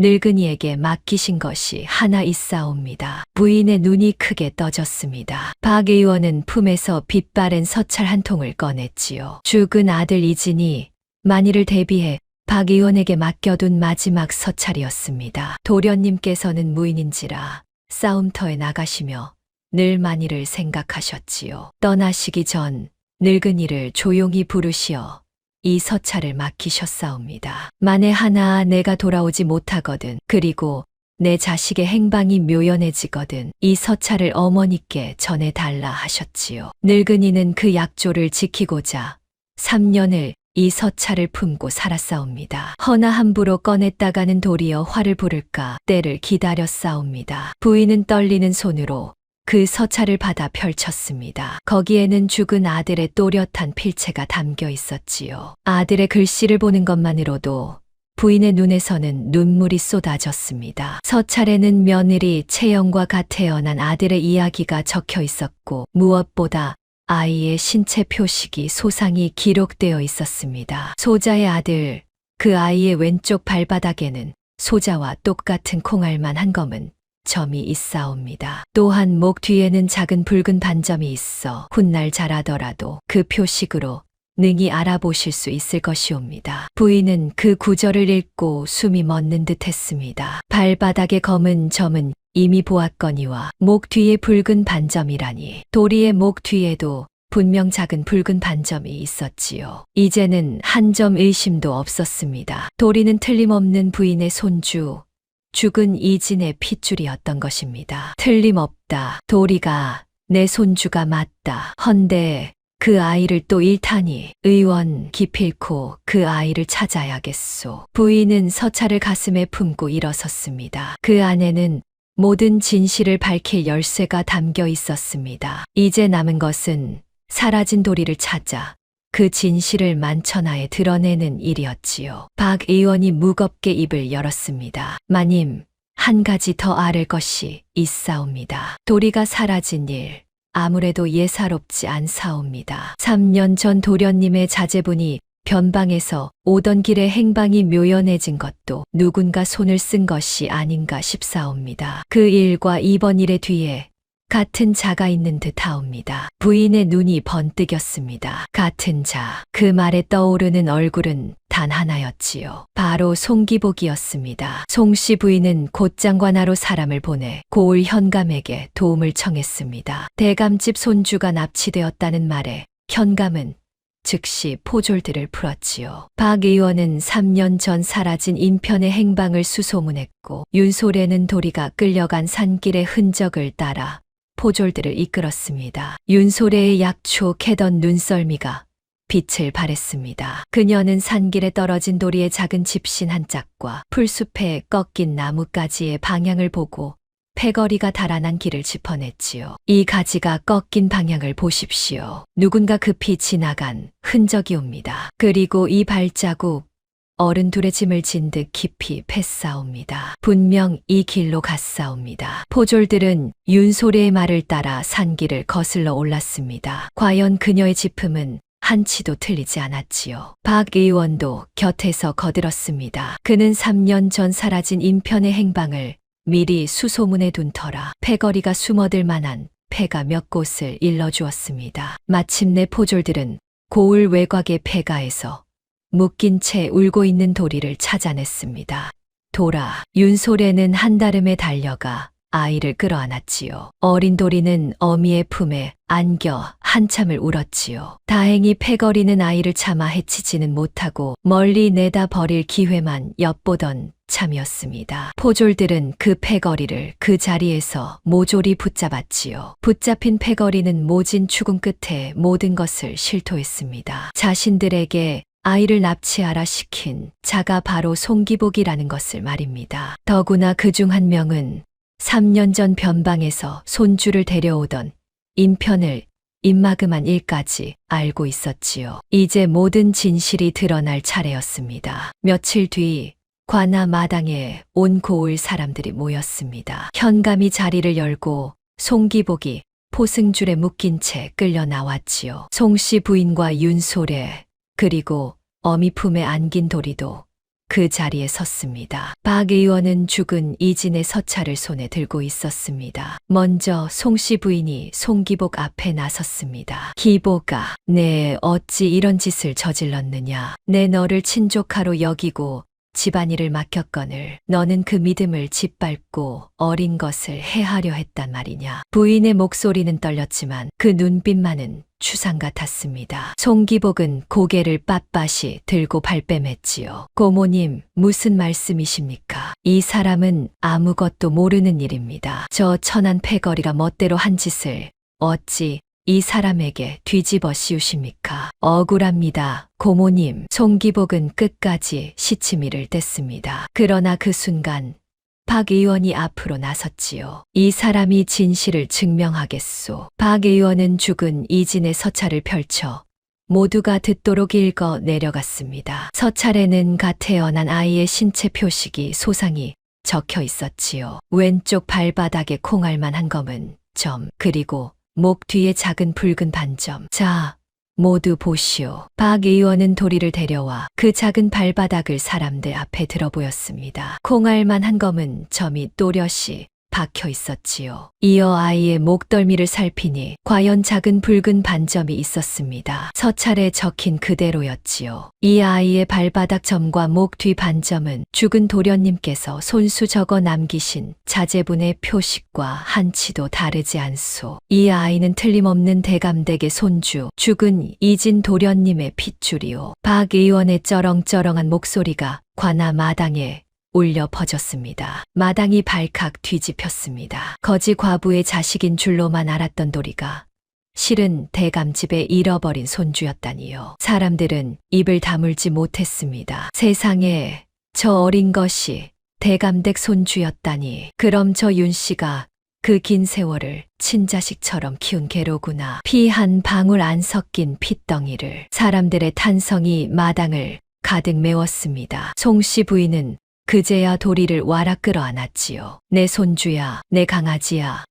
늙은이에게 맡기신 것이 하나 있사옵니다. 부인의 눈이 크게 떠졌습니다. 박 의원은 품에서 빛바랜 서찰 한 통을 꺼냈지요. 죽은 아들 이진이 만일을 대비해 박 의원에게 맡겨둔 마지막 서찰이었습니다. 도련님께서는 무인인지라 싸움터에 나가시며 늘 만일을 생각하셨지요. 떠나시기 전 늙은이를 조용히 부르시어 이 서찰을 맡기셨사옵니다. 만에 하나 내가 돌아오지 못하거든, 그리고 내 자식의 행방이 묘연해지거든 이 서찰을 어머니께 전해달라 하셨지요. 늙은이는 그 약조를 지키고자 3년을 이 서찰을 품고 살았사옵니다. 허나 함부로 꺼냈다가는 도리어 화를 부를까 때를 기다렸사옵니다. 부인은 떨리는 손으로 그 서찰을 받아 펼쳤습니다. 거기에는 죽은 아들의 또렷한 필체가 담겨 있었지요. 아들의 글씨를 보는 것만으로도 부인의 눈에서는 눈물이 쏟아졌습니다. 서찰에는 며느리 채영과 갓 태어난 아들의 이야기가 적혀 있었고 무엇보다 아이의 신체 표식이 소상히 기록되어 있었습니다. 소자의 아들, 그 아이의 왼쪽 발바닥에는 소자와 똑같은 콩알만 한 검은 점이 있사옵니다. 또한 목 뒤에는 작은 붉은 반점이 있어 훗날 자라더라도 그 표식으로 능히 알아보실 수 있을 것이옵니다. 부인은 그 구절을 읽고 숨이 멎는 듯 했습니다. 발바닥의 검은 점은 이미 보았거니와 목 뒤에 붉은 반점이라니 도리의 목 뒤에도 분명 작은 붉은 반점이 있었지요. 이제는 한 점 의심도 없었습니다. 도리는 틀림없는 부인의 손주, 죽은 이진의 핏줄이었던 것입니다. 틀림없다. 도리가 내 손주가 맞다. 헌데 그 아이를 또 잃다니 의원 기필코 그 아이를 찾아야겠소. 부인은 서찰을 가슴에 품고 일어섰습니다. 그 안에는 모든 진실을 밝힐 열쇠가 담겨 있었습니다. 이제 남은 것은 사라진 도리를 찾아 그 진실을 만천하에 드러내는 일이었지요. 박 의원이 무겁게 입을 열었습니다. 마님, 한 가지 더 알을 것이 있사옵니다. 도리가 사라진 일, 아무래도 예사롭지 않사옵니다. 3년 전 도련님의 자제분이 변방에서 오던 길에 행방이 묘연해진 것도 누군가 손을 쓴 것이 아닌가 싶사옵니다. 그 일과 이번 일의 뒤에 같은 자가 있는 듯하옵니다. 부인의 눈이 번뜩였습니다. 같은 자, 그 말에 떠오르는 얼굴은 단 하나였지요. 바로 송기복이었습니다. 송씨 부인은 곧장관하로 사람을 보내 고을 현감에게 도움을 청했습니다. 대감집 손주가 납치되었다는 말에 현감은 즉시 포졸들을 풀었지요. 박 의원은 3년 전 사라진 인편의 행방을 수소문했고 윤소래는 도리가 끌려간 산길의 흔적을 따라 포졸들을 이끌었습니다. 윤소래의 약초 캐던 눈썰미가 빛을 발했습니다. 그녀는 산길에 떨어진 도리의 작은 집신 한 짝과 풀숲에 꺾인 나뭇가지의 방향을 보고 패거리가 달아난 길을 짚어냈지요. 이 가지가 꺾인 방향을 보십시오. 누군가 급히 지나간 흔적이옵니다. 그리고 이 발자국, 어른 둘의 짐을 진 듯 깊이 팼사옵니다. 분명 이 길로 갔사옵니다. 포졸들은 윤소래의 말을 따라 산길을 거슬러 올랐습니다. 과연 그녀의 짚음은 한치도 틀리지 않았지요. 박 의원도 곁에서 거들었습니다. 그는 3년 전 사라진 인편의 행방을 미리 수소문해 둔 터라 패거리가 숨어들 만한 패가 몇 곳을 일러주었습니다. 마침내 포졸들은 고을 외곽의 폐가에서 묶인 채 울고 있는 도리를 찾아냈습니다. 돌아, 윤소래는 한달음에 달려가 아이를 끌어안았지요. 어린 도리는 어미의 품에 안겨 한참을 울었지요. 다행히 패거리는 아이를 차마 해치지는 못하고 멀리 내다 버릴 기회만 엿보던 참이었습니다. 포졸들은 그 패거리를 그 자리에서 모조리 붙잡았지요. 붙잡힌 패거리는 모진 추궁 끝에 모든 것을 실토했습니다. 자신들에게 아이를 납치하라 시킨 자가 바로 송기복이라는 것을 말입니다. 더구나 그중 한 명은 3년 전 변방에서 손주를 데려오던 인편을 입마금한 일까지 알고 있었지요. 이제 모든 진실이 드러날 차례였습니다. 며칠 뒤 관아 마당에 온 고을 사람들이 모였습니다. 현감이 자리를 열고 송기복이 포승줄에 묶인 채 끌려 나왔지요. 송씨 부인과 윤소래 그리고 어미 품에 안긴 도리도 그 자리에 섰습니다. 박 의원은 죽은 이진의 서찰을 손에 들고 있었습니다. 먼저 송씨 부인이 송기복 앞에 나섰습니다. 기복아, 내 어찌 이런 짓을 저질렀느냐. 내 너를 친족하로 여기고 집안일을 맡겼거늘 너는 그 믿음을 짓밟고 어린 것을 해하려 했단 말이냐. 부인의 목소리는 떨렸지만 그 눈빛만은 추상 같았습니다. 송기복은 고개를 빳빳이 들고 발뺌했지요. 고모님, 무슨 말씀이십니까? 이 사람은 아무것도 모르는 일입니다. 저 천한 패거리가 멋대로 한 짓을 어찌 이 사람에게 뒤집어 씌우십니까? 억울합니다. 고모님, 송기복은 끝까지 시치미를 댔습니다. 그러나 그 순간 박 의원이 앞으로 나섰지요. 이 사람이 진실을 증명하겠소. 박 의원은 죽은 이진의 서찰을 펼쳐 모두가 듣도록 읽어 내려갔습니다. 서찰에는 갓 태어난 아이의 신체 표식이 소상히 적혀 있었지요. 왼쪽 발바닥에 콩알만 한 검은 점, 그리고 목 뒤에 작은 붉은 반점. 자, 모두 보시오. 박 의원은 도리를 데려와 그 작은 발바닥을 사람들 앞에 들어 보였습니다. 콩알만 한 검은 점이 또렷이 박혀 있었지요. 이어 아이의 목덜미를 살피니 과연 작은 붉은 반점이 있었습니다. 서찰에 적힌 그대로였지요. 이 아이의 발바닥 점과 목 뒤 반점은 죽은 도련님께서 손수 적어 남기신 자제분의 표식과 한치도 다르지 않소. 이 아이는 틀림없는 대감댁의 손주, 죽은 이진 도련님의 핏줄이오. 박 의원의 쩌렁쩌렁한 목소리가 관아 마당에 울려 퍼졌습니다. 마당이 발칵 뒤집혔습니다. 거지 과부의 자식인 줄로만 알았던 도리가 실은 대감집에 잃어버린 손주였다니요. 사람들은 입을 다물지 못했습니다. 세상에, 저 어린 것이 대감댁 손주였다니. 그럼 저 윤 씨가 그 긴 세월을 친자식처럼 키운 개로구나. 피 한 방울 안 섞인 핏덩이를. 사람들의 탄성이 마당을 가득 메웠습니다. 송씨 부인은 그제야 도리를 와락 끌어안았지요. 내 손주야, 내 강아지야,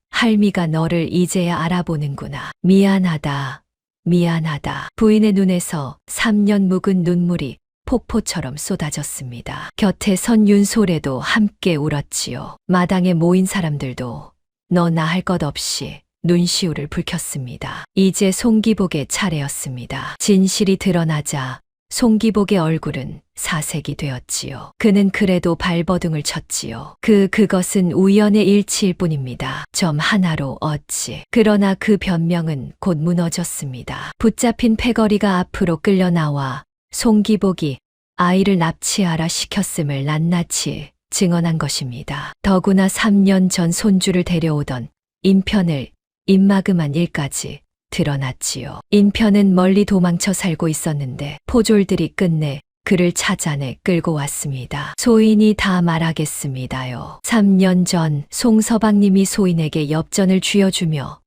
할미가 너를 이제야 알아보는구나. 미안하다, 미안하다. 부인의 눈에서 3년 묵은 눈물이 폭포처럼 쏟아졌습니다. 곁에 선 윤소래도 함께 울었지요. 마당에 모인 사람들도 너나 할 것 없이 눈시울을 붉혔습니다. 이제 송기복의 차례였습니다. 진실이 드러나자 송기복의 얼굴은 사색이 되었지요. 그는 그래도 발버둥을 쳤지요. 그것은 우연의 일치일 뿐입니다. 점 하나로 어찌. 그러나 그 변명은 곧 무너졌습니다. 붙잡힌 패거리가 앞으로 끌려 나와 송기복이 아이를 납치하라 시켰음을 낱낱이 증언한 것입니다. 더구나 3년 전 손주를 데려오던 인편을 입마금한 일까지 드러났지요. 인편은 멀리 도망쳐 살고 있었는데 포졸들이 끝내 그를 찾아내 끌고 왔습니다. 소인이 다 말하겠습니다요. 3년 전 송서방님이 소인에게 엽전을 쥐어주며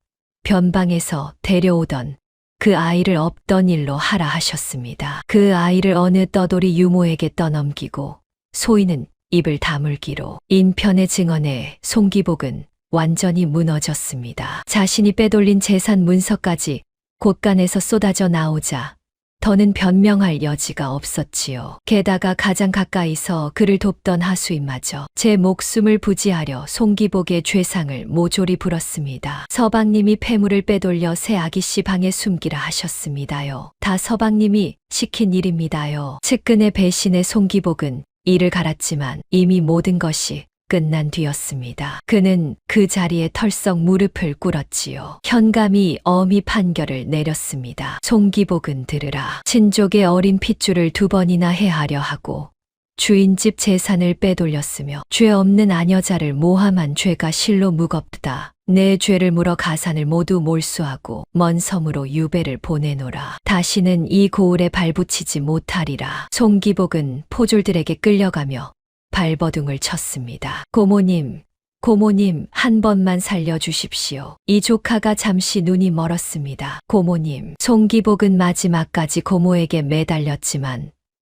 변방에서 데려오던 그 아이를 없던 일로 하라 하셨습니다. 그 아이를 어느 떠돌이 유모에게 떠넘기고 소인은 입을 다물기로. 인편의 증언에 송기복은 완전히 무너졌습니다. 자신이 빼돌린 재산 문서까지 곳간에서 쏟아져 나오자 더는 변명할 여지가 없었지요. 게다가 가장 가까이서 그를 돕던 하수인마저 제 목숨을 부지하려 송기복의 죄상을 모조리 불었습니다. 서방님이 폐물을 빼돌려 새 아기씨 방에 숨기라 하셨습니다요. 다 서방님이 시킨 일입니다요. 측근의 배신에 송기복은 이를 갈았지만 이미 모든 것이 끝난 뒤였습니다. 그는 그 자리에 털썩 무릎을 꿇었지요. 현감이 엄히 판결을 내렸습니다. 송기복은 들으라. 친족의 어린 핏줄을 2번이나 해하려 하고 주인집 재산을 빼돌렸으며 죄 없는 아녀자를 모함한 죄가 실로 무겁다. 내 죄를 물어 가산을 모두 몰수하고 먼 섬으로 유배를 보내노라. 다시는 이 고을에 발붙이지 못하리라. 송기복은 포졸들에게 끌려가며 발버둥을 쳤습니다. 고모님, 한 번만 살려주십시오. 이 조카가 잠시 눈이 멀었습니다. 고모님. 송기복은 마지막까지 고모에게 매달렸지만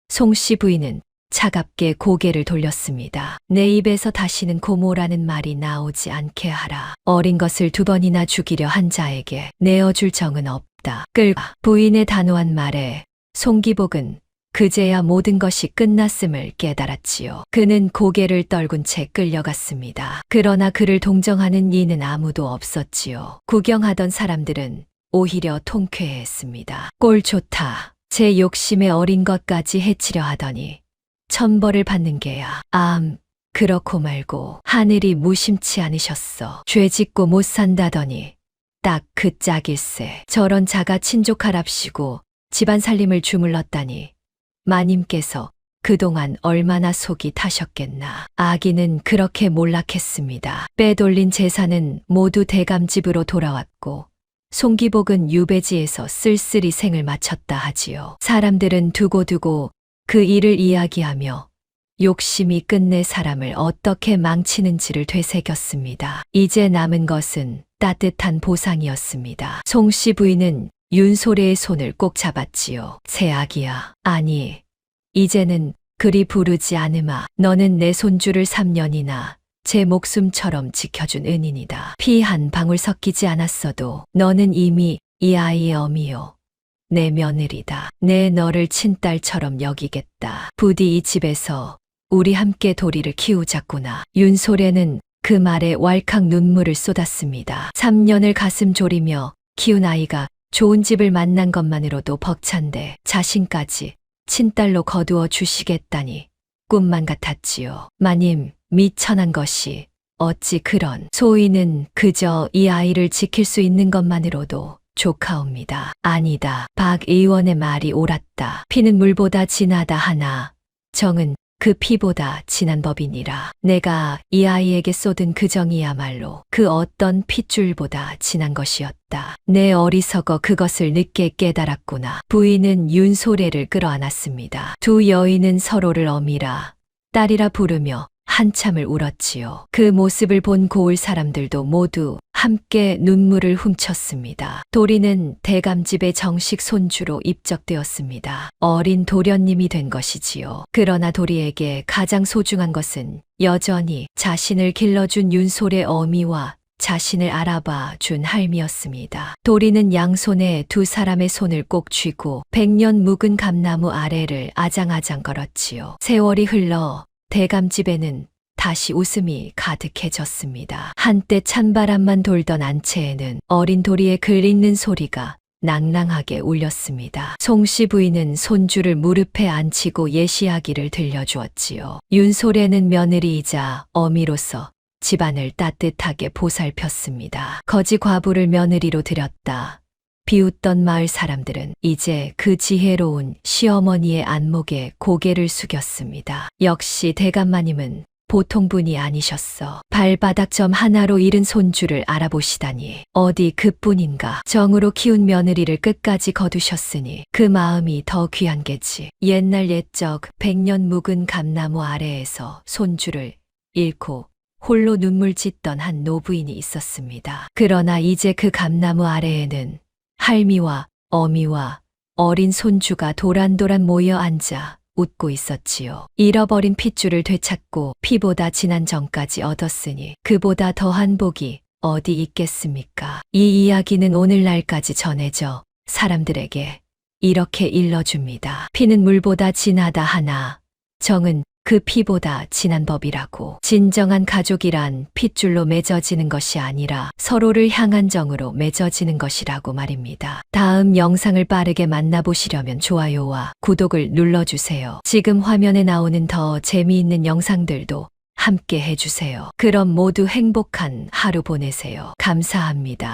송씨 부인은 차갑게 고개를 돌렸습니다. 내 입에서 다시는 고모라는 말이 나오지 않게 하라. 어린 것을 2번이나 죽이려 한 자에게 내어줄 정은 없다. 끌가. 부인의 단호한 말에 송기복은 그제야 모든 것이 끝났음을 깨달았지요. 그는 고개를 떨군 채 끌려갔습니다. 그러나 그를 동정하는 이는 아무도 없었지요. 구경하던 사람들은 오히려 통쾌했습니다. 꼴 좋다. 제 욕심에 어린 것까지 해치려 하더니 천벌을 받는 게야. 그렇고 말고 하늘이 무심치 않으셨어. 죄 짓고 못 산다더니 딱 그 짝일세. 저런 자가 친족하랍시고 집안 살림을 주물렀다니 마님께서 그동안 얼마나 속이 타셨겠나. 아기는 그렇게 몰락했습니다. 빼돌린 재산은 모두 대감집으로 돌아왔고 송기복은 유배지에서 쓸쓸히 생을 마쳤다 하지요. 사람들은 두고두고 그 일을 이야기하며 욕심이 끝내 사람을 어떻게 망치는지를 되새겼습니다. 이제 남은 것은 따뜻한 보상이었습니다. 송씨 부인은 윤소래의 손을 꼭 잡았지요. 새아기야. 아니, 이제는 그리 부르지 않으마. 너는 내 손주를 3년이나 제 목숨처럼 지켜준 은인이다. 피 한 방울 섞이지 않았어도 너는 이미 이 아이의 어미요. 내 며느리다. 내 너를 친딸처럼 여기겠다. 부디 이 집에서 우리 함께 도리를 키우자꾸나. 윤소래는 그 말에 왈칵 눈물을 쏟았습니다. 3년을 가슴 졸이며 키운 아이가 좋은 집을 만난 것만으로도 벅찬데 자신까지 친딸로 거두어 주시겠다니 꿈만 같았지요. 마님, 미천한 것이 어찌 그런. 소인은 그저 이 아이를 지킬 수 있는 것만으로도 조카옵니다. 아니다. 박 의원의 말이 옳았다. 피는 물보다 진하다 하나 정은 그 피보다 진한 법이니라. 내가 이 아이에게 쏟은 그 정이야말로 그 어떤 핏줄보다 진한 것이었다. 내 어리석어 그것을 늦게 깨달았구나. 부인은 윤소래를 끌어안았습니다. 두 여인은 서로를 어미라, 딸이라 부르며 한참을 울었지요. 그 모습을 본 고을 사람들도 모두 함께 눈물을 훔쳤습니다. 도리는 대감집의 정식 손주로 입적되었습니다. 어린 도련님이 된 것이지요. 그러나 도리에게 가장 소중한 것은 여전히 자신을 길러준 윤소래 어미와 자신을 알아봐 준 할미였습니다. 도리는 양손에 두 사람의 손을 꼭 쥐고 100년 묵은 감나무 아래를 아장아장 걸었지요. 세월이 흘러 대감집에는 다시 웃음이 가득해졌습니다. 한때 찬바람만 돌던 안채에는 어린 도리의 글 읽는 소리가 낭낭하게 울렸습니다. 송씨 부인은 손주를 무릎에 앉히고 예시하기를 들려주었지요. 윤소래는 며느리이자 어미로서 집안을 따뜻하게 보살폈습니다. 거지 과부를 며느리로 들였다. 비웃던 마을 사람들은 이제 그 지혜로운 시어머니의 안목에 고개를 숙였습니다. 역시 대감마님은 보통 분이 아니셨어. 발바닥 점 하나로 잃은 손주를 알아보시다니. 어디 그뿐인가. 정으로 키운 며느리를 끝까지 거두셨으니 그 마음이 더 귀한 게지. 옛날 옛적 100년 묵은 감나무 아래에서 손주를 잃고 홀로 눈물 짓던 한 노부인이 있었습니다. 그러나 이제 그 감나무 아래에는 할미와 어미와 어린 손주가 도란도란 모여 앉아 웃고 있었지요. 잃어버린 핏줄을 되찾고 피보다 진한 정까지 얻었으니 그보다 더한 복이 어디 있겠습니까? 이 이야기는 오늘날까지 전해져 사람들에게 이렇게 일러줍니다. 피는 물보다 진하다 하나 정은 그 피보다 진한 법이라고. 진정한 가족이란 핏줄로 맺어지는 것이 아니라 서로를 향한 정으로 맺어지는 것이라고 말입니다. 다음 영상을 빠르게 만나보시려면 좋아요와 구독을 눌러주세요. 지금 화면에 나오는 더 재미있는 영상들도 함께 해주세요. 그럼 모두 행복한 하루 보내세요. 감사합니다.